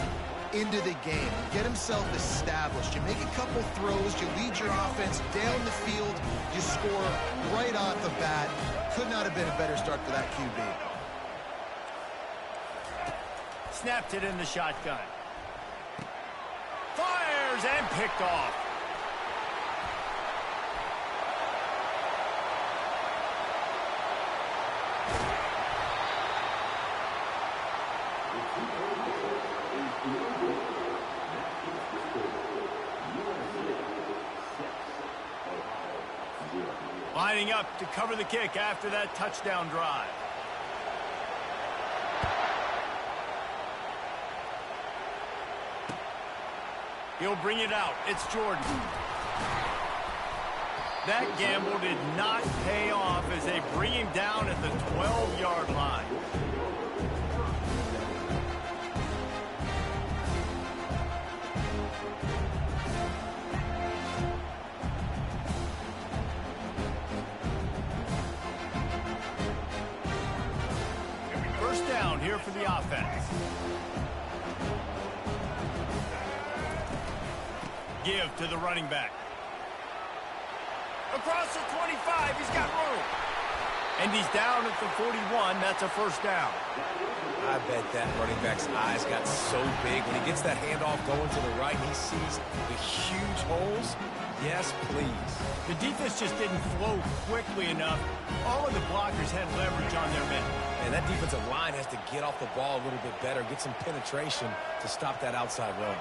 into the game, get himself established. You make a couple throws, you lead your offense down the field, you score right off the bat. Could not have been a better start for that QB. Snapped it in the shotgun. Fires and picked off. Lining up to cover the kick after that touchdown drive. He'll bring it out. It's Jordan. That gamble did not pay off as they bring him down at the 12-yard line. First down here for the offense. Give to the running back. Across the 25, he's got room. And he's down at the 41. That's a first down. I bet that running back's eyes got so big when he gets that handoff going to the right and he sees the huge holes. Yes, please. The defense just didn't flow quickly enough. All of the blockers had leverage on their men. And that defensive line has to get off the ball a little bit better, get some penetration to stop that outside run.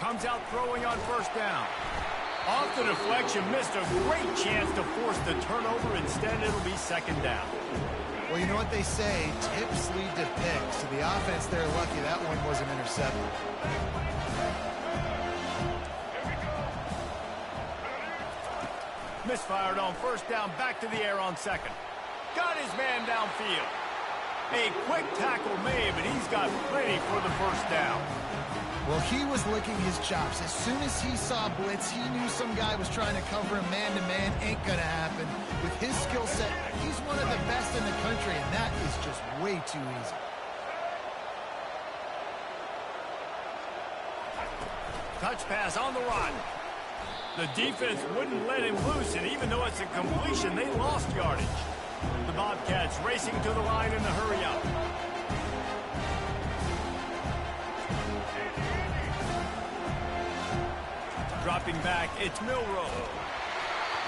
Comes out throwing on first down. Off the deflection, missed a great chance to force the turnover. Instead, it'll be second down. Well, you know what they say, tips lead to picks. To the offense, they're lucky that one wasn't intercepted. Misfired on first down, back to the air on second. Got his man downfield. A quick tackle made, but he's got plenty for the first down. Well, he was licking his chops. As soon as he saw blitz, he knew some guy was trying to cover him man-to-man. Ain't gonna happen. With his skill set, he's one of the best in the country, and that is just way too easy. Touch pass on the run. The defense wouldn't let him loose, and even though it's a completion, they lost yardage. The Bobcats racing to the line in the hurry-up. Dropping back, it's Milroe.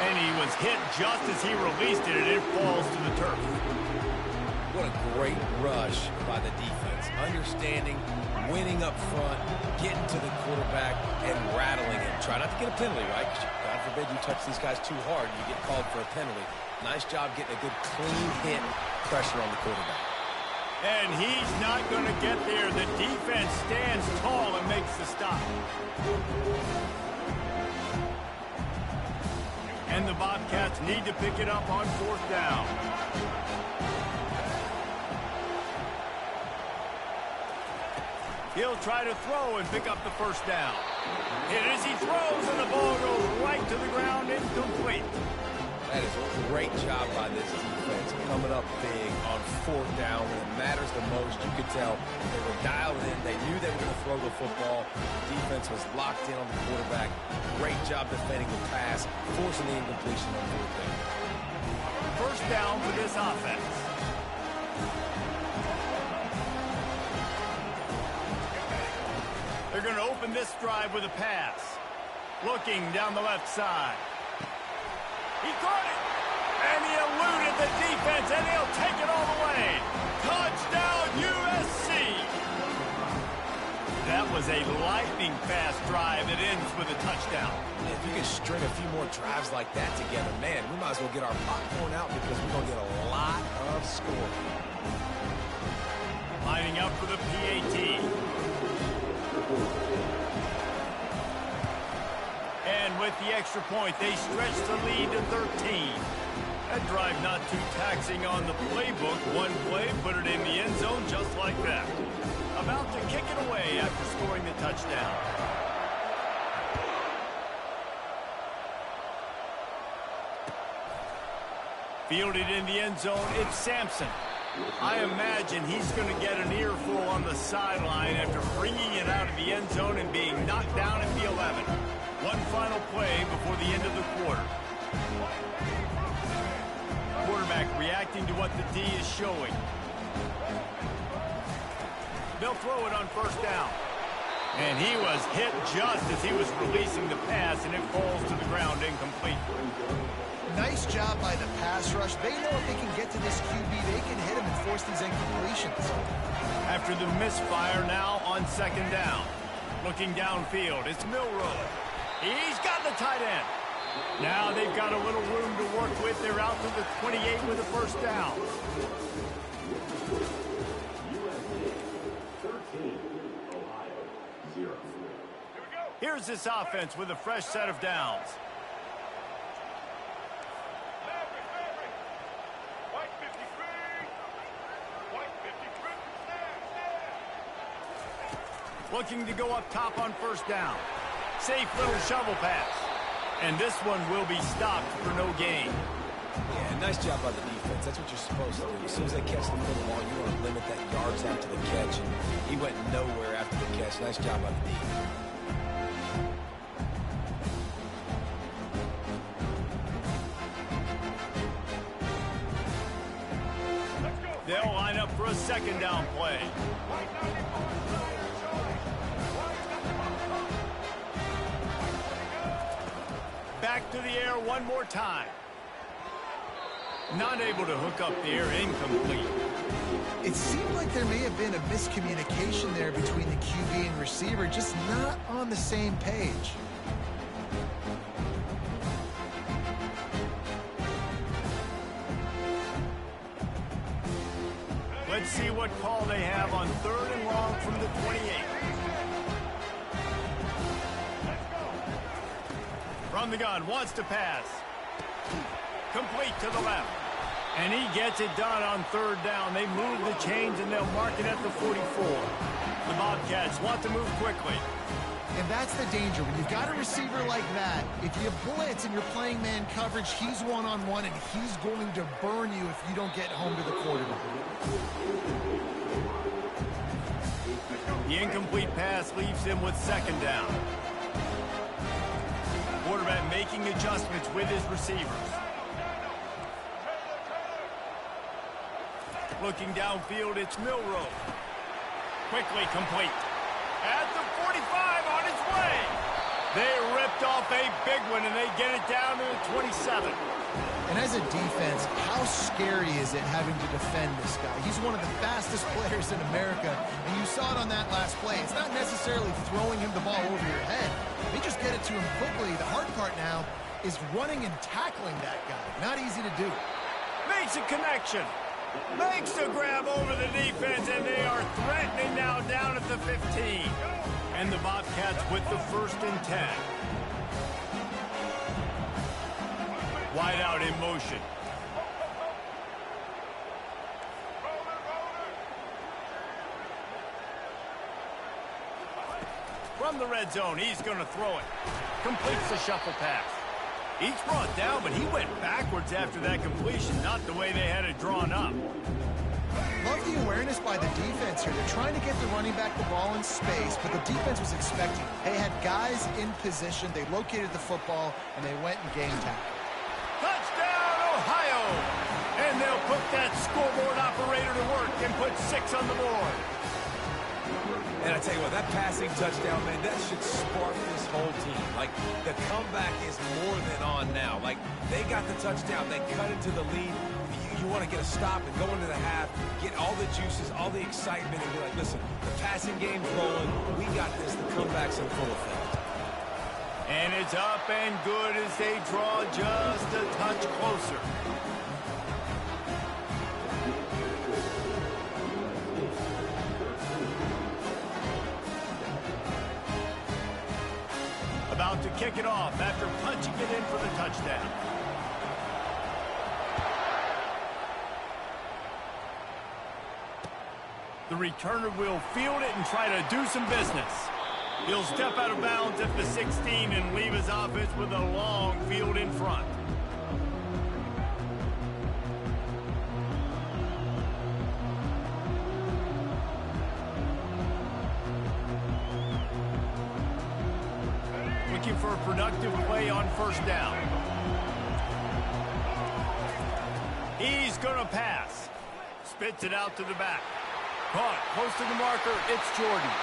And he was hit just as he released it, and it falls to the turf. What a great rush by the defense. Understanding, winning up front, getting to the quarterback, and rattling him. Try not to get a penalty, right? God forbid you touch these guys too hard, you get called for a penalty. Nice job getting a good clean hit, pressure on the quarterback. And he's not going to get there. The defense stands tall and makes the stop. And the Bobcats need to pick it up on fourth down. He'll try to throw and pick up the first down. Hit as he throws, and the ball goes right to the ground, incomplete. That is a great job by this defense, coming up big on 4th down when it matters the most. You could tell they were dialed in. They knew they were going to throw the football. The defense was locked in on the quarterback. Great job defending the pass, forcing the incompletion on 4th down. First down for this offense. They're going to open this drive with a pass. Looking down the left side. He caught it, and he eluded the defense, and he'll take it all the way. Touchdown, USC. That was a lightning-fast drive that ends with a touchdown. If you can string a few more drives like that together, man, we might as well get our popcorn out because we're going to get a lot of scoring. Lining up for the PAT. And with the extra point, they stretch the lead to 13. That drive not too taxing on the playbook. One play, put it in the end zone just like that. About to kick it away after scoring the touchdown. Fielded in the end zone, it's Sampson. I imagine he's going to get an earful on the sideline after bringing it out of the end zone and being knocked down at the 11. One final play before the end of the quarter. Quarterback reacting to what the D is showing. They'll throw it on first down. And he was hit just as he was releasing the pass, and it falls to the ground incomplete. Nice job by the pass rush. They know if they can get to this QB, they can hit him and force these incompletions. After the misfire, now on second down. Looking downfield, it's Milroe. He's got the tight end. Now they've got a little room to work with. They're out to the 28 with a first down. Here's this offense with a fresh set of downs. Looking to go up top on first down. Safe little shovel pass. And this one will be stopped for no gain. Yeah, nice job by the defense. That's what you're supposed to do. As soon as they catch the football, you want to limit that yards after the catch. And he went nowhere after the catch. Nice job by the defense. They'll line up for a second down play. Back to the air one more time. Not able to hook up the air, incomplete. It seemed like there may have been a miscommunication there between the QB and receiver, just not on the same page. Let's see what call they have on third and long from the 28. From the gun, wants to pass. Complete to the left. And he gets it done on third down. They move the chains and they'll mark it at the 44. The Bobcats want to move quickly. And that's the danger. When you've got a receiver like that, if you blitz and you're playing man coverage, he's one-on-one and he's going to burn you if you don't get home to the quarterback. The incomplete pass leaves him with second down. Quarterback making adjustments with his receivers. Looking downfield, it's Milroe. Quickly complete. At the 45 on its way. They ripped off a big one, and they get it down to the 27. And as a defense, how scary is it having to defend this guy? He's one of the fastest players in America, and you saw it on that last play. It's not necessarily throwing him the ball over your head. They just get it to him quickly. The hard part now is running and tackling that guy. Not easy to do. Makes a connection. Makes a grab over the defense, and they are threatening now down at the 15. And the Bobcats with the 1st and 10. Wide out in motion. From the red zone, he's going to throw it. Completes the shuffle pass. Each brought down, but he went backwards after that completion, not the way they had it drawn up. Love the awareness by the defense here. They're trying to get the running back the ball in space, but the defense was expecting. They had guys in position. They located the football, and they went and game tackle. Touchdown, Ohio! And they'll put that scoreboard operator to work and put 6 on the board. And I tell you what, that passing touchdown, man, that should spark this whole team. Like, the comeback is more than on now. Like, they got the touchdown. They cut into the lead. You want to get a stop and go into the half, get all the juices, all the excitement, and be like, listen, the passing game's rolling. We got this. The comeback's in full effect. And it's up and good as they draw just a touch closer. About to kick it off after punching it in for the touchdown. The returner will field it and try to do some business. He'll step out of bounds at the 16 and leave his offense with a long field in front. Looking for a productive play on first down. He's going to pass. Spits it out to the back. Caught close to the marker. It's Jordan.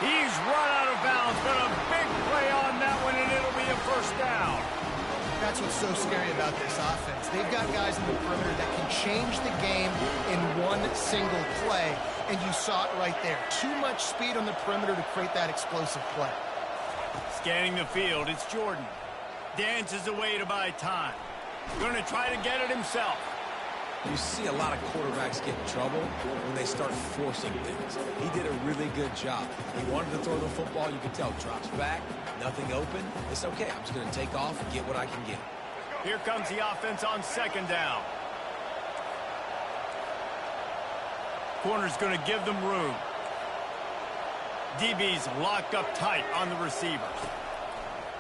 He's run out of bounds, but a big play on that one, and it'll be a first down. That's what's so scary about this offense. They've got guys in the perimeter that can change the game in one single play, and you saw it right there. Too much speed on the perimeter to create that explosive play. Scanning the field, it's Jordan. Dances away to buy time. Going to try to get it himself. You see a lot of quarterbacks get in trouble when they start forcing things. He did a really good job. He wanted to throw the football. You can tell. Drops back, nothing open. It's okay. I'm just going to take off and get what I can get. Here comes the offense on second down. Corner's going to give them room. DB's locked up tight on the receivers.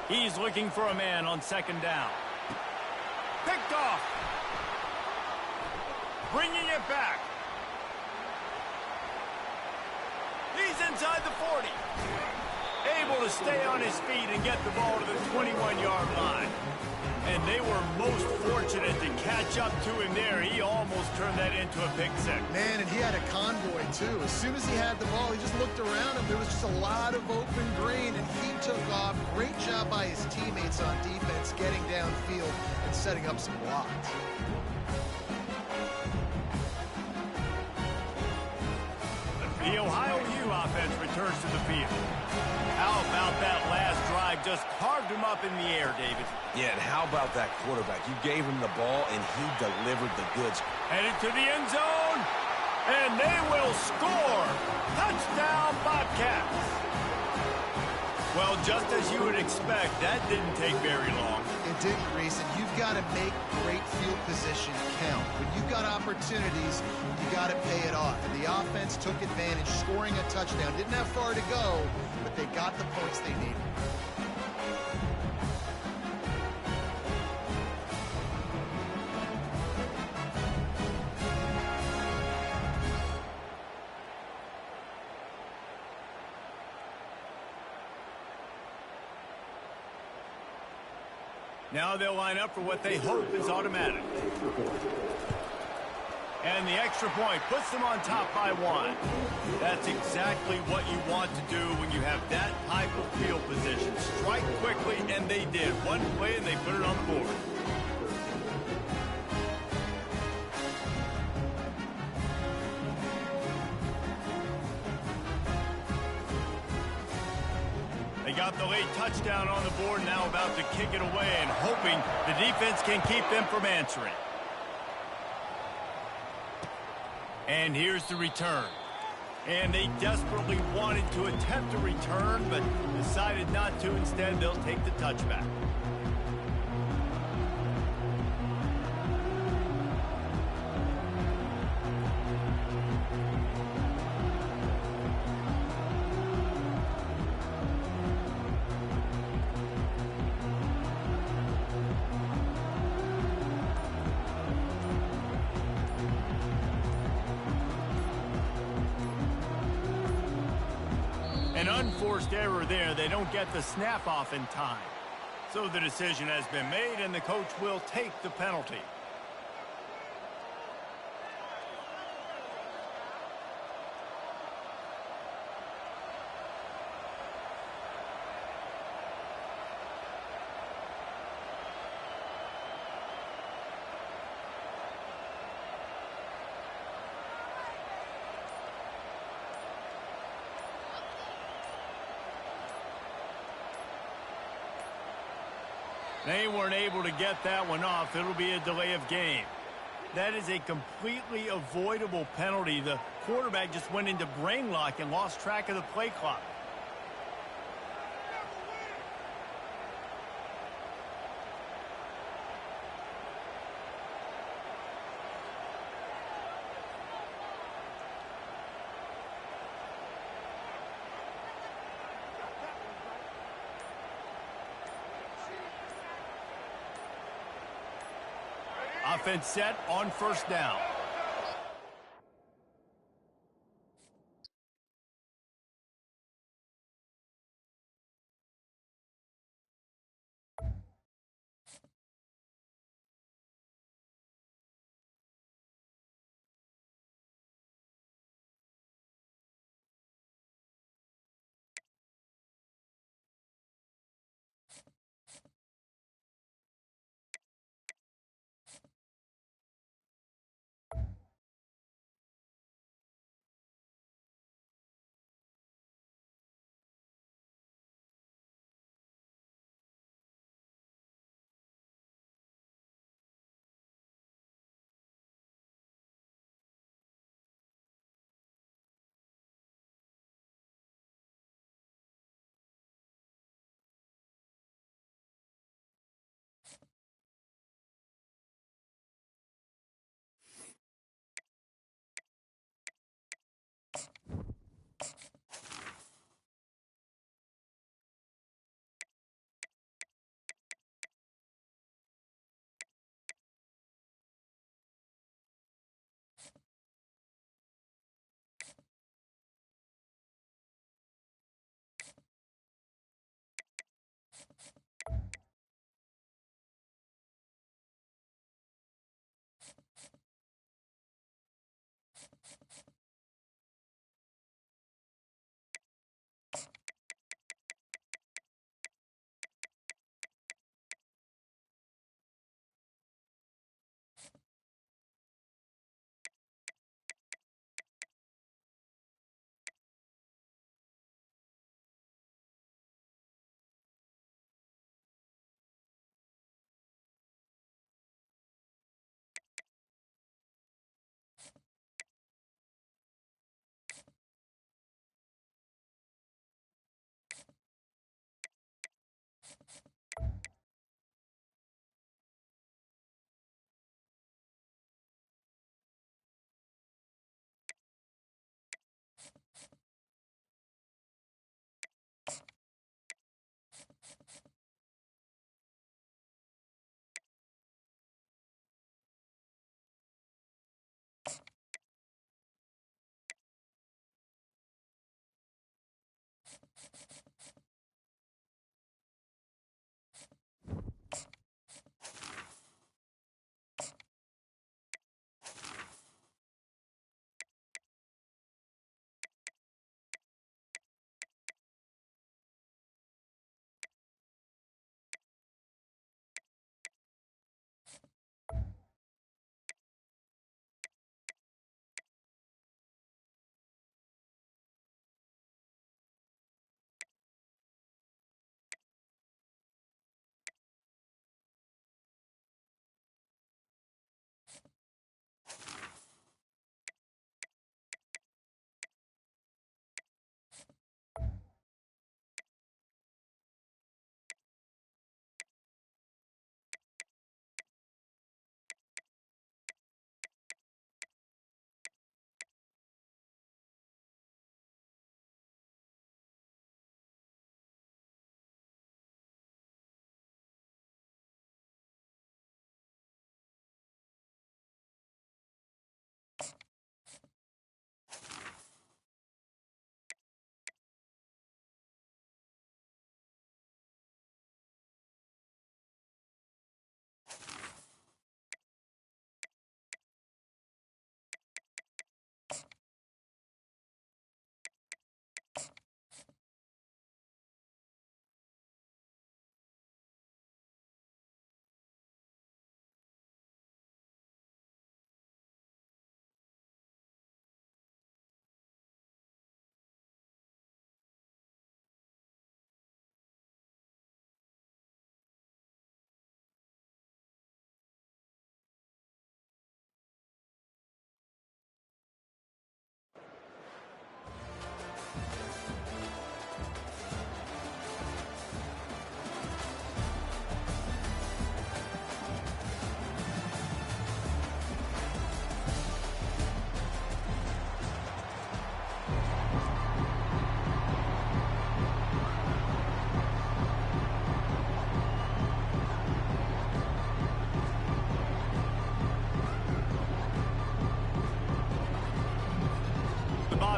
He's looking for a man on second down. Picked off. Bringing it back. He's inside the 40. Able to stay on his feet and get the ball to the 21-yard line. And they were most fortunate to catch up to him there. He almost turned that into a pick six. Man, and he had a convoy, too. As soon as he had the ball, he just looked around him. There was just a lot of open green, and he took off. Great job by his teammates on defense, getting downfield and setting up some blocks. The Ohio U offense returns to the field. How about that last drive? Just carved him up in the air, David. Yeah, and how about that quarterback? You gave him the ball, and he delivered the goods. Headed to the end zone, and they will score. Touchdown, Bobcats. Well, just as you would expect, that didn't take very long. It didn't, Reese, and you've got to make great field position count. When you've got opportunities, you got to pay it off. And the offense took advantage, scoring a touchdown. Didn't have far to go, but they got the points they needed. Now they'll line up for what they hope is automatic. And the extra point puts them on top by 1. That's exactly what you want to do when you have that type of field position. Strike quickly, and they did. One play, and they put it on the board. They got the late touchdown on the board, now about to kick it away and hoping the defense can keep them from answering. And here's the return. And they desperately wanted to attempt a return, but decided not to. Instead, they'll take the touchback. forced error there. They don't get the snap off in time. So the decision has been made, and the coach will take the penalty. They weren't able to get that one off. It'll be a delay of game. That is a completely avoidable penalty. The quarterback just went into brain lock and lost track of the play clock. Offense set on first down.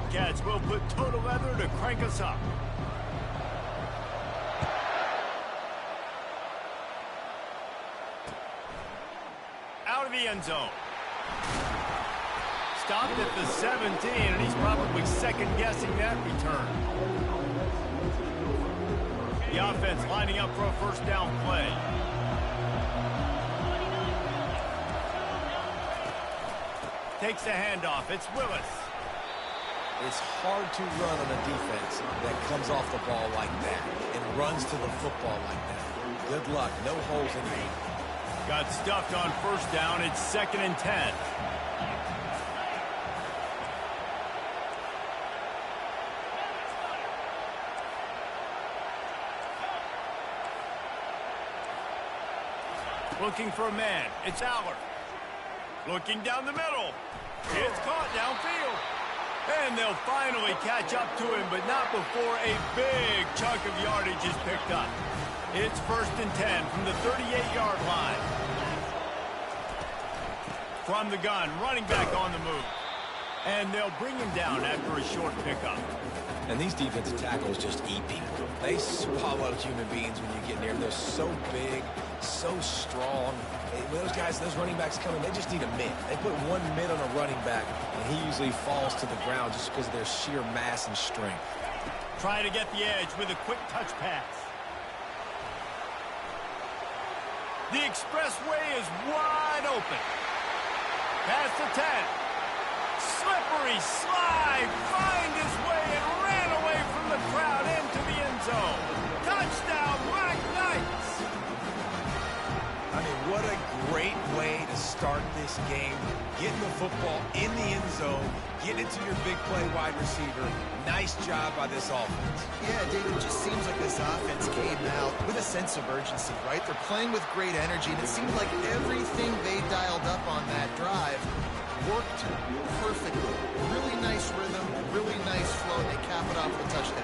Bobcats will put total leather to crank us up. Out of the end zone. Stopped at the 17, and he's probably second-guessing that return. The offense lining up for a first down play. Takes the handoff. It's Willis. It's hard to run on a defense that comes off the ball like that and runs to the football like that. Good luck. No holes in the game. Got stuffed on first down. It's 2nd and 10. Looking for a man. It's Aller. Looking down the middle. It's caught downfield. And they'll finally catch up to him, but not before a big chunk of yardage is picked up. It's 1st and 10 from the 38-yard line. From the gun, running back on the move. And they'll bring him down after a short pickup. And these defensive tackles just eat people. They swallow human beings when you get near them. They're so big, so strong. When those guys, those running backs come in, they just need a mid. They put one mid on a running back, and he usually falls to the ground just because of their sheer mass and strength. Trying to get the edge with a quick touch pass. The expressway is wide open. Past the 10. Slippery slide, find his way and ran away from the crowd into the end zone. Touchdown, Black Knights! I mean, what a great way to start this game. Getting the football in the end zone, getting it to your big play wide receiver. Nice job by this offense. Yeah, David, it just seems like this offense came out with a sense of urgency, right? They're playing with great energy, and it seemed like everything they dialed up on that drive worked perfectly. Really nice rhythm, really nice flow, and they cap it off with a touchdown.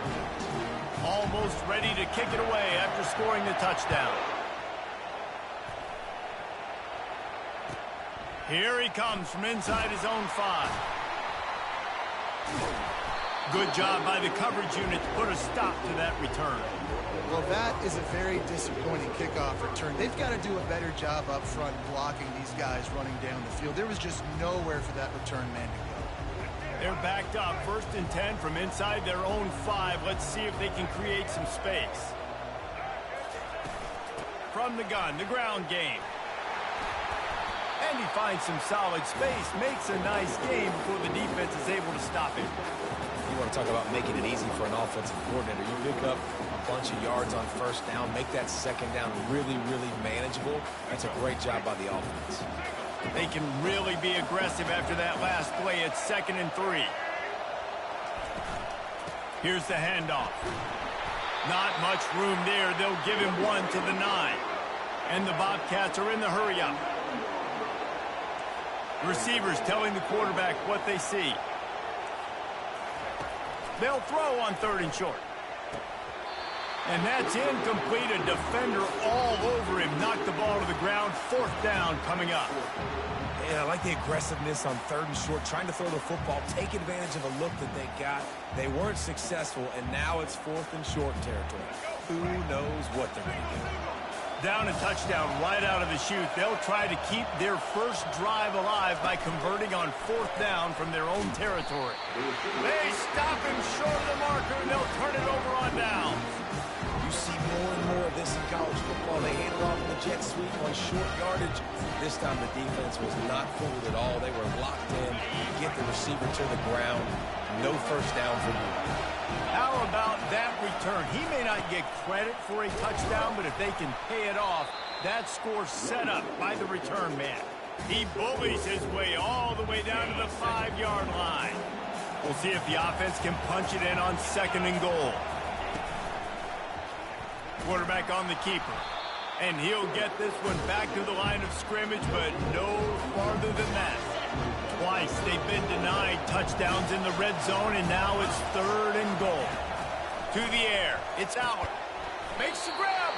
Almost ready to kick it away after scoring the touchdown. Here he comes from inside his own 5. Good job by the coverage unit to put a stop to that return. Well, that is a very disappointing kickoff return. They've got to do a better job up front blocking these guys running down the field. There was just nowhere for that return man to go. They're backed up, 1st and 10 from inside their own 5. Let's see if they can create some space. From the gun, the ground game. And he finds some solid space, makes a nice game before the defense is able to stop him. You want to talk about making it easy for an offensive coordinator. You pick up a bunch of yards on first down, make that second down really, really manageable. That's a great job by the offense. They can really be aggressive after that last play. It's 2nd and 3. Here's the handoff. Not much room there. They'll give him 1 to the 9. And the Bobcats are in the hurry-up. Receivers telling the quarterback what they see. They'll throw on 3rd and short. And that's incomplete. A defender all over him. Knocked the ball to the ground. 4th down coming up. Yeah, I like the aggressiveness on 3rd and short, trying to throw the football, take advantage of a look that they got. They weren't successful, and now it's 4th and short territory. Who knows what they're going to do? Down a touchdown right out of the chute. They'll try to keep their first drive alive by converting on 4th down from their own territory. They stop him short of the marker, and they'll turn it over on downs. You see more and more of this in college football. They hand it off in the jet sweep on short yardage. This time the defense was not fooled at all. They were locked in, get the receiver to the ground. No first down for you. How about that return? He may not get credit for a touchdown, but if they can pay it off, that score's set up by the return man. He bullies his way all the way down to the 5-yard line. We'll see if the offense can punch it in on 2nd and goal. Quarterback on the keeper. And he'll get this one back to the line of scrimmage, but no farther than that. Twice they've been denied touchdowns in the red zone, and now it's 3rd and goal. To the air. It's Aller. Makes the grab.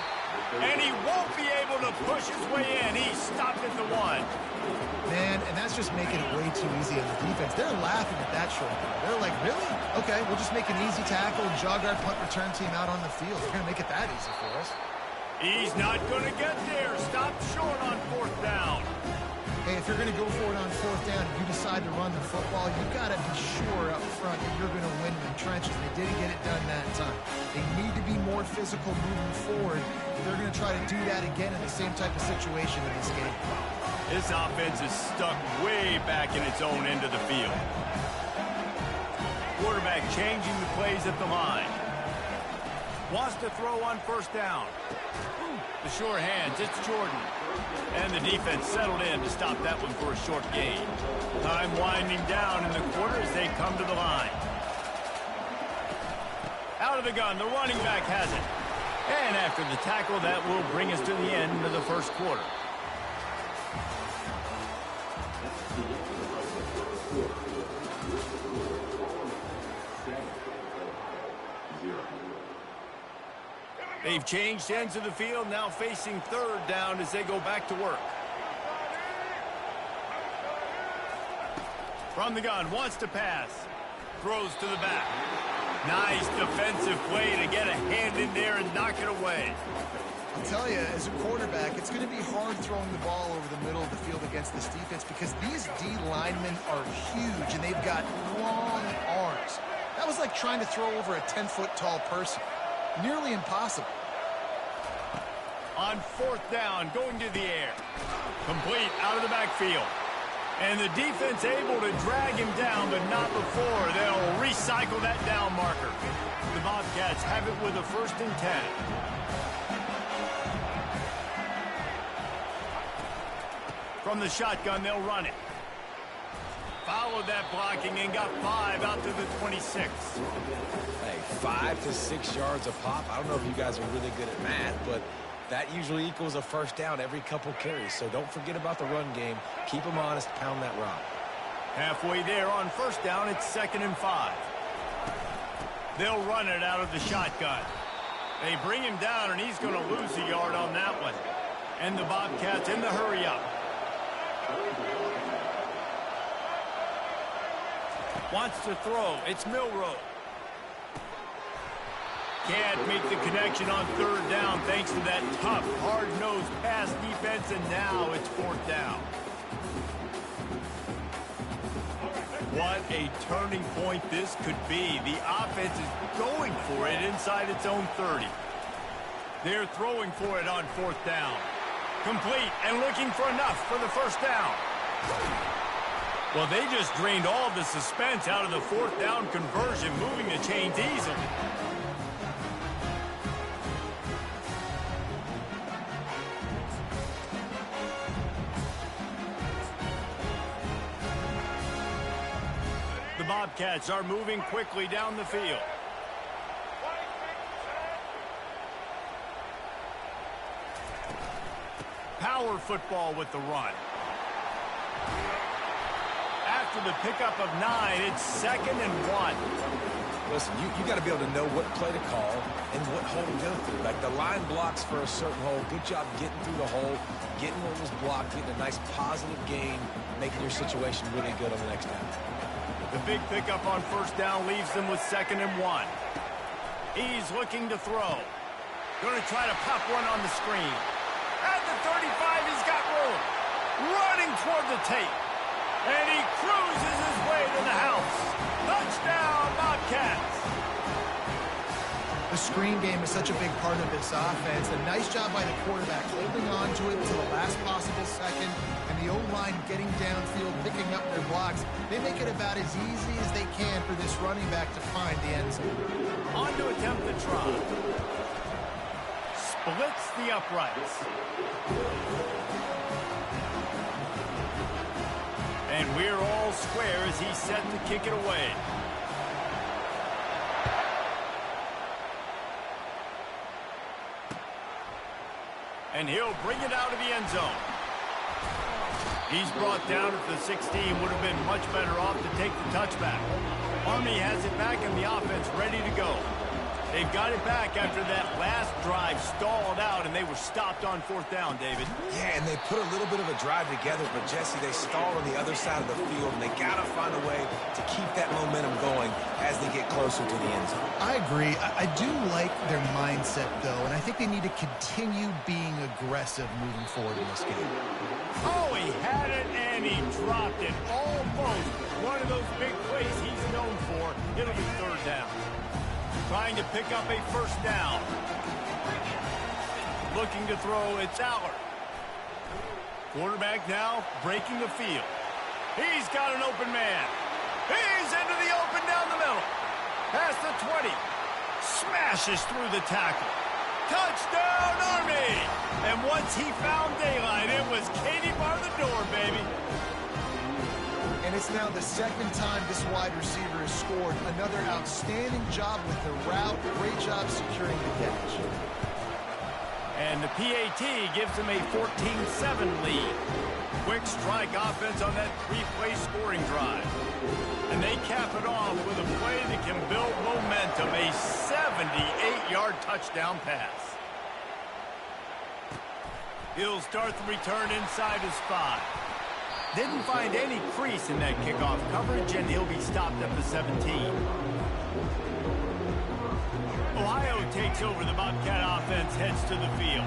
And he won't be able to push his way in. He stopped at the 1. Man, and that's just making it way too easy on the defense. They're laughing at that short throw. They're like, really? Okay, we'll just make an easy tackle and jog our punt return team out on the field. They're going to make it that easy for us. He's not going to get there. Stop short on 4th down. Hey, if you're going to go for it on 4th down and you decide to run the football, you've got to be sure up front that you're going to win in the trenches. They didn't get it done that time. They need to be more physical moving forward. They're going to try to do that again in the same type of situation in this game. This offense is stuck way back in its own end of the field. Quarterback changing the plays at the line. Wants to throw on 1st down. The sure hands, it's Jordan. And the defense settled in to stop that one for a short gain. Time winding down in the quarter as they come to the line. Out of the gun, the running back has it. And after the tackle, that will bring us to the end of the 1st quarter. They've changed ends of the field, now facing 3rd down as they go back to work. From the gun, wants to pass. Throws to the back. Nice defensive play to get a hand in there and knock it away. I'll tell you, as a quarterback, it's going to be hard throwing the ball over the middle of the field against this defense because these D linemen are huge and they've got long arms. That was like trying to throw over a 10-foot tall person. Nearly impossible. On 4th down, going to the air. Complete out of the backfield. And the defense able to drag him down, but not before. They'll recycle that down marker. The Bobcats have it with a 1st and 10. From the shotgun, they'll run it. Followed that blocking and got 5 out to the 26. Hey, 5 to 6 yards a pop. I don't know if you guys are really good at math, but that usually equals a 1st down every couple carries. So don't forget about the run game. Keep them honest, pound that rock. Halfway there on 1st down, it's 2nd and 5. They'll run it out of the shotgun. They bring him down, and he's going to lose a yard on that one. And the Bobcats in the hurry up. Wants to throw. It's Milroe. Can't make the connection on 3rd down thanks to that tough, hard-nosed pass defense, and now it's 4th down. What a turning point this could be. The offense is going for it inside its own 30. They're throwing for it on 4th down. Complete and looking for enough for the 1st down. Well, they just drained all of the suspense out of the 4th down conversion, moving the chains easily. The Bobcats are moving quickly down the field. Power football with the run. After the pickup of 9, it's 2nd and 1. Listen, you got to be able to know what play to call and what hole to go through. Like the line blocks for a certain hole. Good job getting through the hole, getting what was blocked, getting a nice positive gain, making your situation really good on the next down. The big pickup on 1st down leaves them with 2nd and 1. He's looking to throw. Going to try to pop one on the screen. At the 35, he's got room. Running toward the tape. And he cruises his way to the house. Touchdown, Bobcats. The screen game is such a big part of this offense. A nice job by the quarterback holding on to it until the last possible second, and the O-line getting downfield, picking up their blocks. They make it about as easy as they can for this running back to find the end zone. On to attempt the try. Splits the uprights. And we're all square as he's set to kick it away. And he'll bring it out of the end zone. He's brought down at the 16. Would have been much better off to take the touchback. Army has it back and the offense ready to go. They've got it back after that last drive stalled out, and they were stopped on 4th down, David. Yeah, and they put a little bit of a drive together, but, Jesse, they stalled on the other side of the field, and they got to find a way to keep that momentum going as they get closer to the end zone. I agree. I do like their mindset, though, and I think they need to continue being aggressive moving forward in this game. Oh, he had it, and he dropped it. Almost one of those big plays he's known for. It'll be 3rd down. Trying to pick up a 1st down. Looking to throw, it's Allard. Quarterback now breaking the field. He's got an open man. He's into the open down the middle. Past the 20. Smashes through the tackle. Touchdown, Army! And once he found daylight, it was Katie bar the door, baby. And it's now the 2nd time this wide receiver has scored. Another outstanding job with the route. Great job securing the catch. And the PAT gives them a 14-7 lead. Quick strike offense on that 3-play scoring drive. And they cap it off with a play that can build momentum, a 78-yard touchdown pass. He'll start the return inside his 5. Didn't find any crease in that kickoff coverage, and he'll be stopped at the 17. Ohio takes over. The Bobcat offense heads to the field.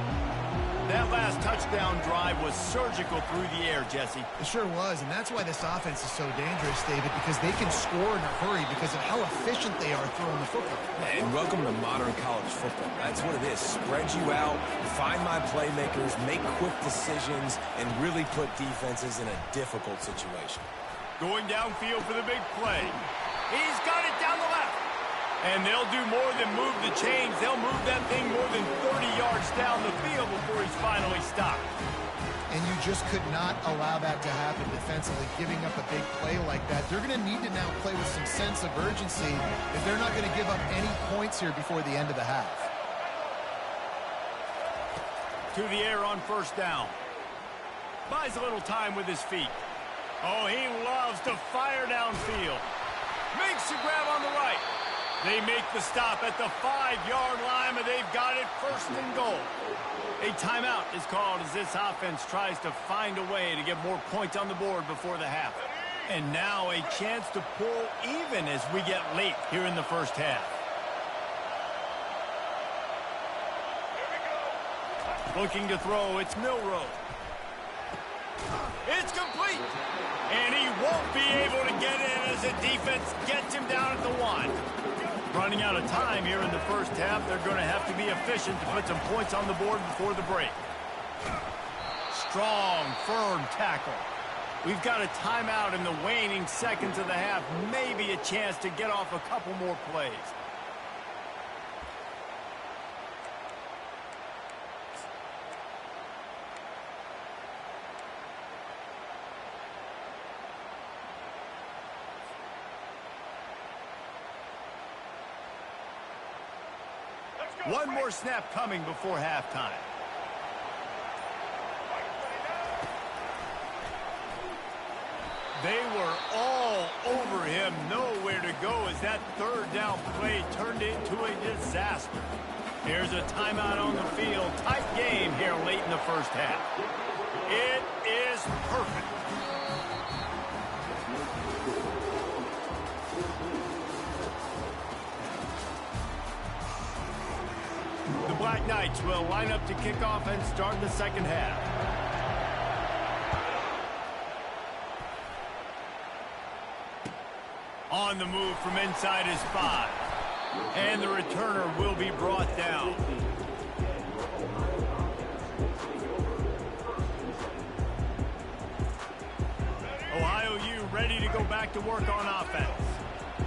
That last touchdown drive was surgical through the air, Jesse. It sure was, and that's why this offense is so dangerous, David, because they can score in a hurry because of how efficient they are throwing the football. And welcome to modern college football. That's what it is. Spread you out, find my playmakers, make quick decisions, and really put defenses in a difficult situation. Going downfield for the big play. He's got it down the left. And they'll do more than move the chains. They'll move that thing more than 30 yards down the field before he's finally stopped. And you just could not allow that to happen defensively, giving up a big play like that. They're going to need to now play with some sense of urgency if they're not going to give up any points here before the end of the half. To the air on 1st down. Buys a little time with his feet. Oh, he loves to fire downfield. Makes the grab on the right. They make the stop at the 5-yard line, but they've got it 1st and goal. A timeout is called as this offense tries to find a way to get more points on the board before the half. And now a chance to pull even as we get late here in the 1st half. Looking to throw, it's Milroe. It's complete. And he won't be able to get in as the defense gets him down at the 1. Running out of time here in the 1st half. They're going to have to be efficient to put some points on the board before the break. Strong, firm tackle. We've got a timeout in the waning seconds of the half. Maybe a chance to get off a couple more plays. One more snap coming before halftime. They were all over him, nowhere to go as that 3rd down play turned into a disaster. Here's a timeout on the field. Tight game here late in the 1st half. It is perfect. The Black Knights will line up to kick off and start the 2nd half. On the move from inside his 5. And the returner will be brought down. Ohio U ready to go back to work on offense.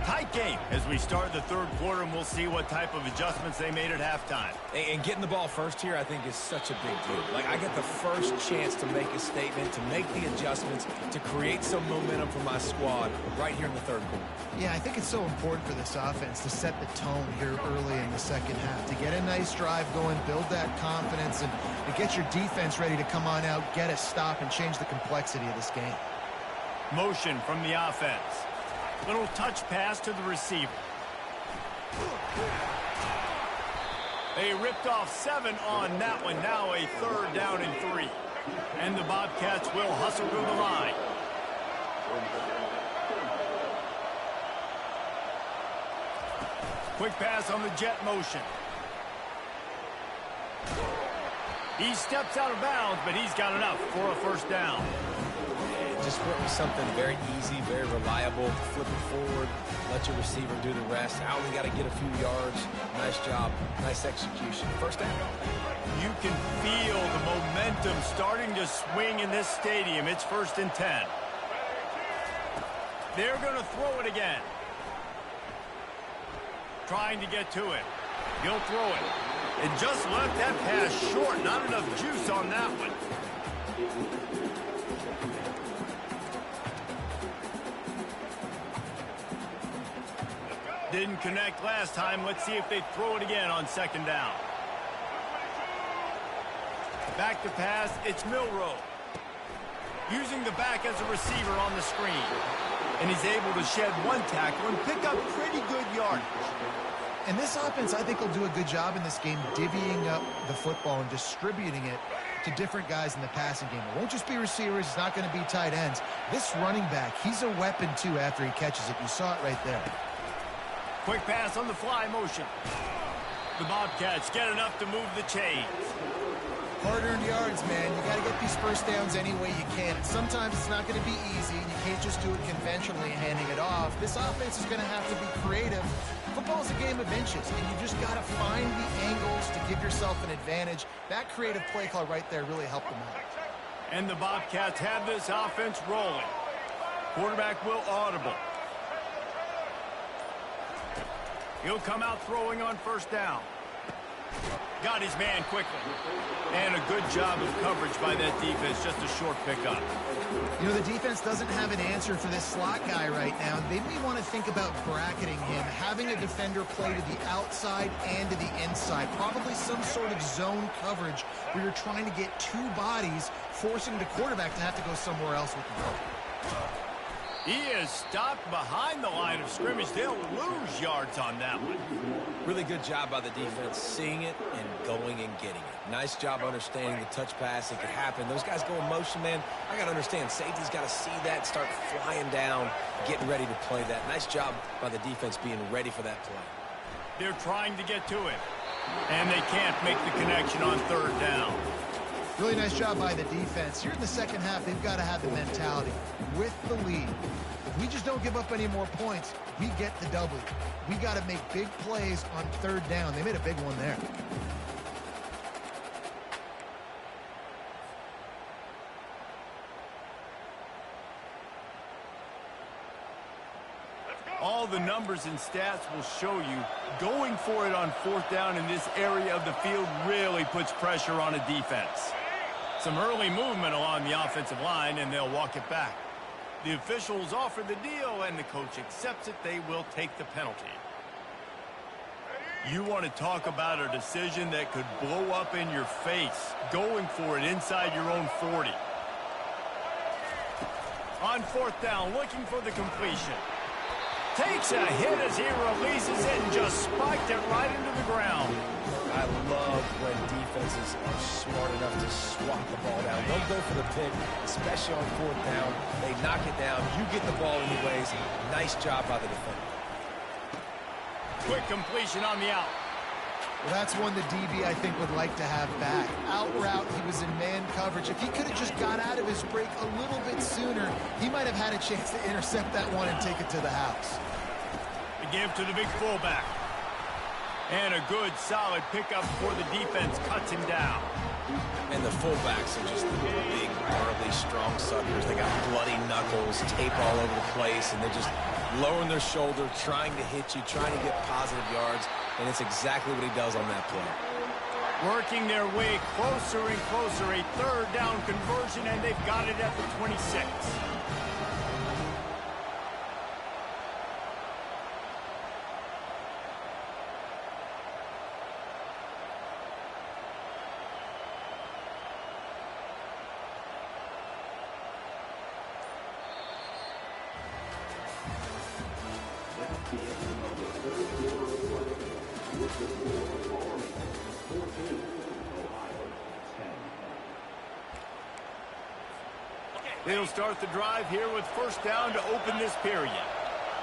Tight game as we start the 3rd quarter, and we'll see what type of adjustments they made at halftime. And getting the ball first here, I think, is such a big deal. Like, I get the first chance to make a statement, to make the adjustments, to create some momentum for my squad right here in the 3rd quarter. Yeah, I think it's so important for this offense to set the tone here early in the 2nd half, to get a nice drive going, build that confidence, and to get your defense ready to come on out, get a stop, and change the complexity of this game. Motion from the offense. Little touch pass to the receiver. They ripped off 7 on that one. Now a 3rd down and 3. And the Bobcats will hustle through the line. Quick pass on the jet motion. He steps out of bounds, but he's got enough for a 1st down. Just went with something very easy, very reliable. Flip it forward, let your receiver do the rest. I only got to get a few yards. Nice job, nice execution. 1st down. You can feel the momentum starting to swing in this stadium. It's 1st and 10. They're going to throw it again. Trying to get to it. He'll throw it. And just left that pass short. Not enough juice on that one. Didn't connect last time. Let's see if they throw it again on 2nd down. Back to pass. It's Milroe. Using the back as a receiver on the screen. And he's able to shed 1 tackle and pick up pretty good yardage. And this offense, I think, will do a good job in this game divvying up the football and distributing it to different guys in the passing game. It won't just be receivers. It's not going to be tight ends. This running back, he's a weapon, too, after he catches it. You saw it right there. Quick pass on the fly motion. The Bobcats get enough to move the chains. Hard-earned yards, man. You got to get these 1st downs any way you can. And sometimes it's not going to be easy. You can't just do it conventionally handing it off. This offense is going to have to be creative. Football is a game of inches, and you just got to find the angles to give yourself an advantage. That creative play call right there really helped them out. And the Bobcats have this offense rolling. Quarterback will audible. He'll come out throwing on 1st down. Got his man quickly. And a good job of coverage by that defense. Just a short pickup. You know, the defense doesn't have an answer for this slot guy right now. They may want to think about bracketing him, having a defender play to the outside and to the inside. Probably some sort of zone coverage where you're trying to get 2 bodies, forcing the quarterback to have to go somewhere else with the ball. He is stopped behind the line of scrimmage. They'll lose yards on that one. Really good job by the defense, seeing it and going and getting it. Nice job understanding the touch pass. It could happen. Those guys go in motion, man. I got to understand. Safety's got to see that, start flying down, getting ready to play that. Nice job by the defense being ready for that play. They're trying to get to it. And they can't make the connection on 3rd down. Really nice job by the defense. Here in the 2nd half, they've got to have the mentality with the lead. If we just don't give up any more points, we get the W. We got to make big plays on 3rd down. They made a big one there. All the numbers and stats will show you going for it on 4th down in this area of the field really puts pressure on a defense. Some early movement along the offensive line, and they'll walk it back. The officials offer the deal, and the coach accepts it. They will take the penalty. You want to talk about a decision that could blow up in your face, going for it inside your own 40. On 4th down, looking for the completion. Takes a hit as he releases it and just spiked it right into the ground. I love when defenses are smart enough to swat the ball down. Don't go for the pick, especially on 4th down. They knock it down. You get the ball anyways. Nice job by the defender. Quick completion on the out. Well, that's one the DB, I think, would like to have back. Out route, he was in man coverage. If he could have just got out of his break a little bit sooner, he might have had a chance to intercept that one and take it to the house. The give to the big fullback. And a good, solid pickup before the defense cuts him down. And the fullbacks are just big, burly, strong suckers. They got bloody knuckles, tape all over the place, and they're just lowering their shoulder, trying to hit you, trying to get positive yards, and it's exactly what he does on that play. Working their way closer and closer, a 3rd down conversion, and they've got it at the 26. They'll start the drive here with first down to open this period.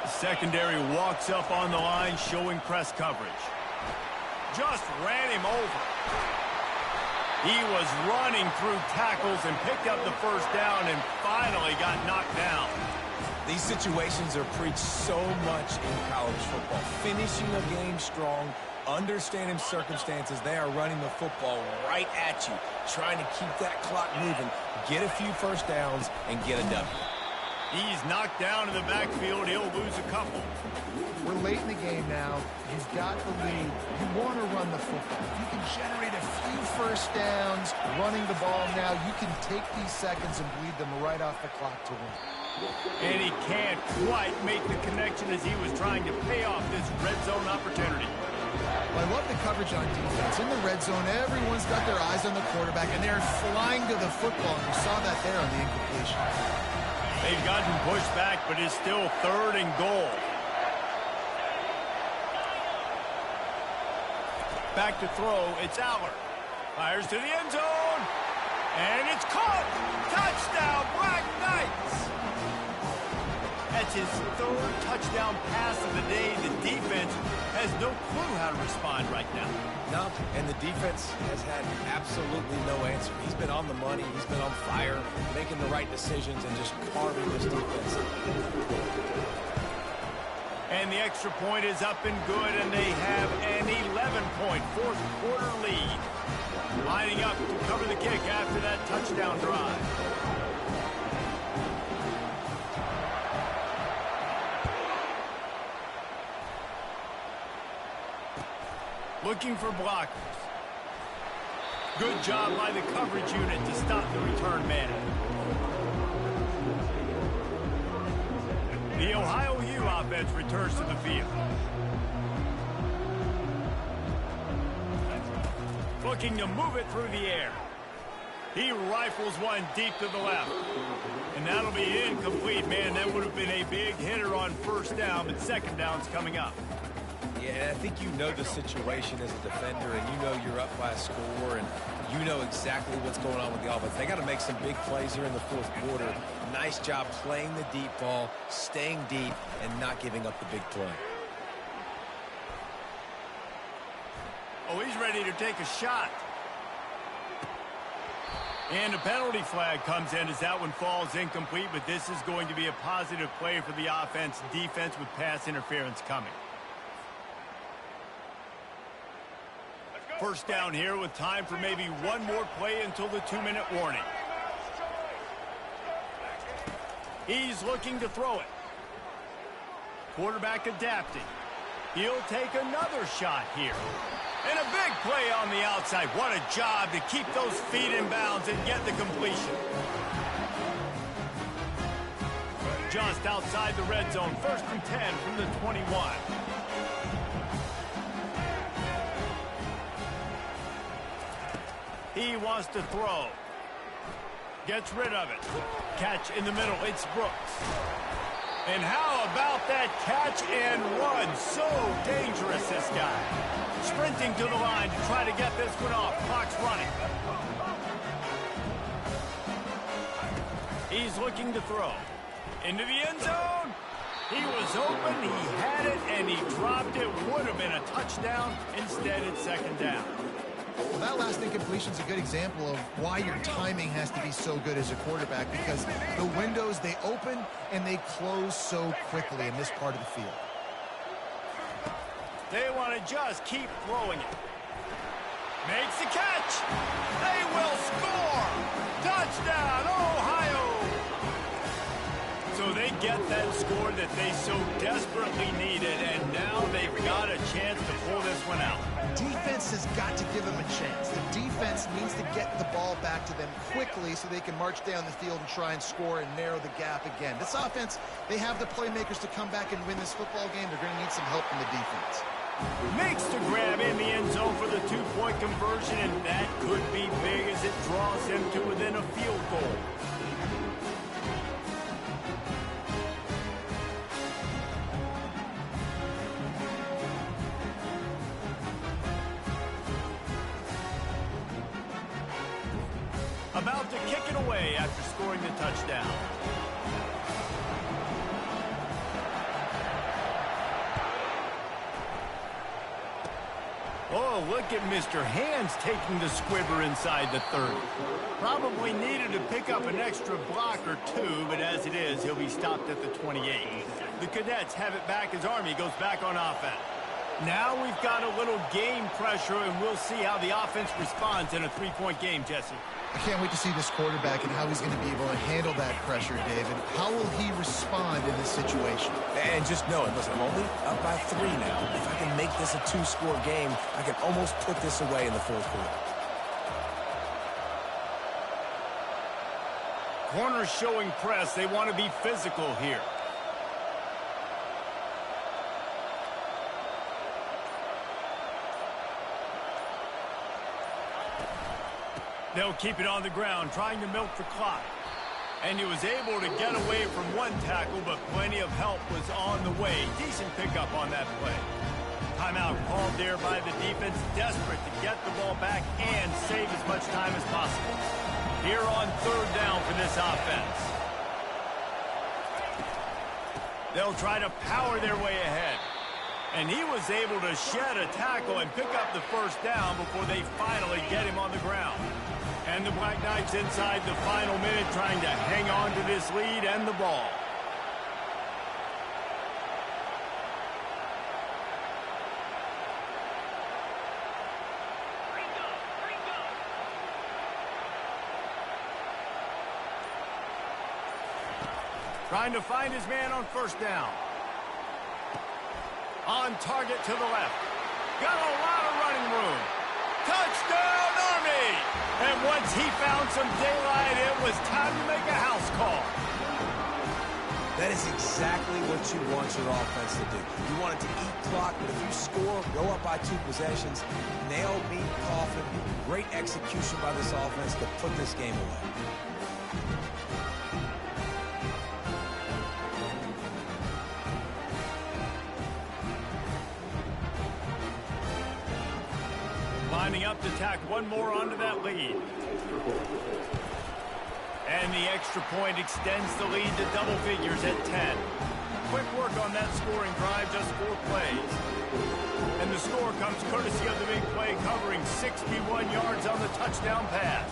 The secondary walks up on the line, showing press coverage. Just ran him over. He was running through tackles and picked up the first down and finally got knocked down. These situations are preached so much in college football. Finishing a game strong, understanding circumstances. They are running the football right at you, trying to keep that clock moving, get a few first downs, and get a W. He's knocked down in the backfield. He'll lose a couple. We're late in the game now. You've got the lead. You want to run the football. If you can generate a few first downs running the ball now, you can take these seconds and bleed them right off the clock to win. And he can't quite make the connection as he was trying to pay off this red zone opportunity. Well, I love the coverage on defense. In the red zone, everyone's got their eyes on the quarterback, and they're flying to the football. And we saw that there on the incompletion. They've gotten pushed back, but it's still 3rd and goal. Back to throw, it's Aller. Fires to the end zone, and it's caught. Touchdown, Black Knights. That's his 3rd touchdown pass of the day. The defense has no clue how to respond right now. No, and the defense has had absolutely no answer. He's been on the money. He's been on fire, making the right decisions and just carving this defense. And the extra point is up and good, and they have an 11-point fourth-quarter lead. Lining up to cover the kick after that touchdown drive. Looking for blockers. Good job by the coverage unit to stop the return man. The Ohio U offense returns to the field. Looking to move it through the air. He rifles one deep to the left. And that'll be incomplete, man. That would have been a big hitter on first down, but second down's coming up. Yeah, I think you know the situation as a defender, and you know you're up by a score, and you know exactly what's going on with the offense. They got to make some big plays here in the 4th quarter. Nice job playing the deep ball, staying deep, and not giving up the big play. Oh, he's ready to take a shot. And a penalty flag comes in as that one falls incomplete, but this is going to be a positive play for the offense. Defense with pass interference coming. First down here with time for maybe one more play until the 2-minute warning. He's looking to throw it. Quarterback adapting. He'll take another shot here. And a big play on the outside. What a job to keep those feet in bounds and get the completion. Just outside the red zone. 1st and 10 from the 21. He wants to throw. Gets rid of it. Catch in the middle. It's Brooks. And how about that catch and run? So dangerous, this guy. Sprinting to the line to try to get this one off. Clock's running. He's looking to throw. Into the end zone. He was open, he had it, and he dropped it. Would have been a touchdown. Instead, it's second down. Well, that last incompletion is a good example of why your timing has to be so good as a quarterback, because the windows, they open and they close so quickly in this part of the field. They want to just keep throwing it. Makes the catch. They will score. Touchdown, Ohio. So they get that score that they so desperately needed, and now they've got a chance to pull this one out. Defense has got to give them a chance. The defense needs to get the ball back to them quickly so they can march down the field and try and score and narrow the gap again. This offense, they have the playmakers to come back and win this football game. They're going to need some help from the defense. Makes the grab in the end zone for the 2-point conversion, and that could be big as it draws him to within a field goal. about to kick it away after scoring the touchdown. Oh, look at Mr. Hands taking the squibber inside the 30. Probably needed to pick up an extra block or two, but as it is, he'll be stopped at the 28. The Cadets have it back as Army goes back on offense. Now we've got a little game pressure, and we'll see how the offense responds in a three-point game, Jesse. I can't wait to see this quarterback and how he's going to be able to handle that pressure, David. How will he respond in this situation? And just know it. Listen, I'm only up by 3 now. If I can make this a 2-score game, I can almost put this away in the fourth quarter. Corners showing press. They want to be physical here. They'll keep it on the ground, trying to milk the clock. And he was able to get away from one tackle, but plenty of help was on the way. Decent pickup on that play. Timeout called there by the defense, desperate to get the ball back and save as much time as possible. Here on third down for this offense. They'll try to power their way ahead. And he was able to shed a tackle and pick up the first down before they finally get him on the ground. And the Black Knights inside the final minute trying to hang on to this lead and the ball. Trying to find his man on first down. On target to the left. Got a lot of running room. Touchdown, Army! And once he found some daylight, it was time to make a house call. That is exactly what you want your offense to do. You want it to eat clock, but if you score, go up by 2 possessions, nail, beat, coffin. Great execution by this offense to put this game away. Lining up to tack one more onto that lead. And the extra point extends the lead to double figures at 10. Quick work on that scoring drive, just 4 plays. And the score comes courtesy of the big play covering 61 yards on the touchdown pass.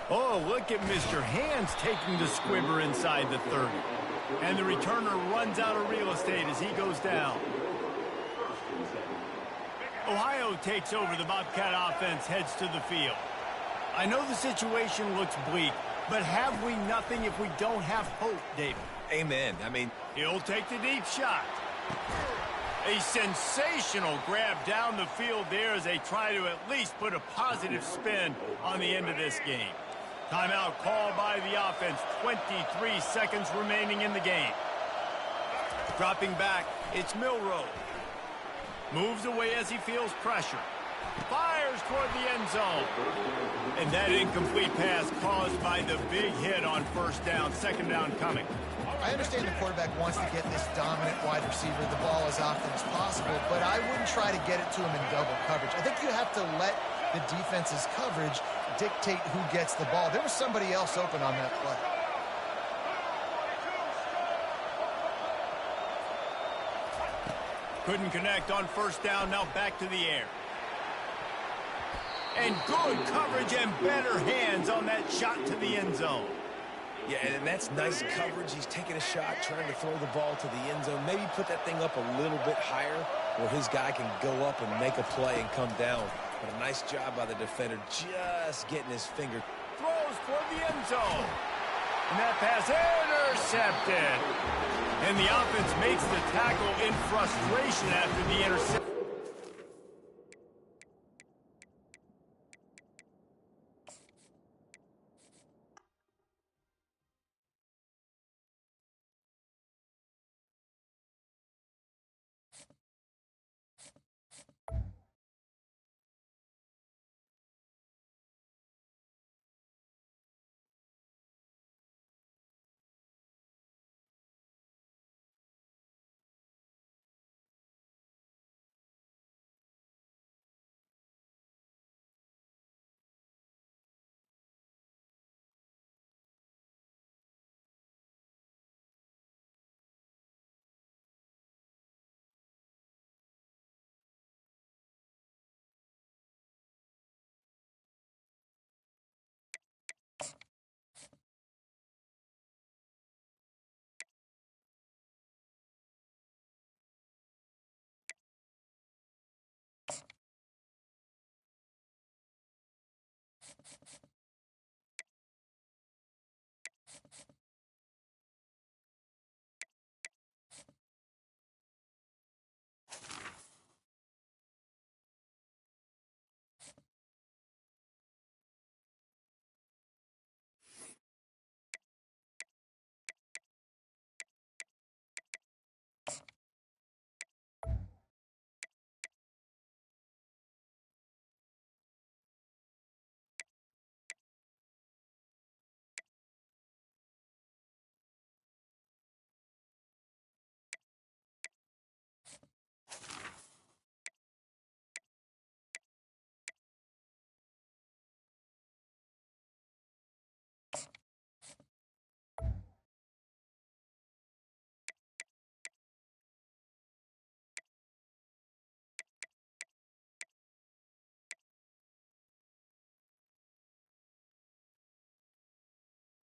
Oh, look at Mr. Hands taking the squibber inside the 30. And the returner runs out of real estate as he goes down. Ohio takes over. The Bobcat offense heads to the field. I know the situation looks bleak, but have we nothing if we don't have hope, David? Amen. I mean, he'll take the deep shot. A sensational grab down the field there as they try to at least put a positive spin on the end of this game. Timeout called by the offense. 23 seconds remaining in the game. Dropping back, it's Milroe. Moves away as he feels pressure. Fires toward the end zone. And that incomplete pass caused by the big hit on first down. Second down coming. I understand the quarterback wants to get this dominant wide receiver the ball as often as possible, but I wouldn't try to get it to him in double coverage. I think you have to let the defense's coverage dictate who gets the ball. There was somebody else open on that play. Couldn't connect on first down, now back to the air. And good coverage and better hands on that shot to the end zone. yeah, and that's nice coverage. He's taking a shot, trying to throw the ball to the end zone. Maybe put that thing up a little bit higher where his guy can go up and make a play and come down. But a nice job by the defender just getting his finger. Throws toward the end zone. And that pass intercepted. And the offense makes the tackle in frustration after the interception.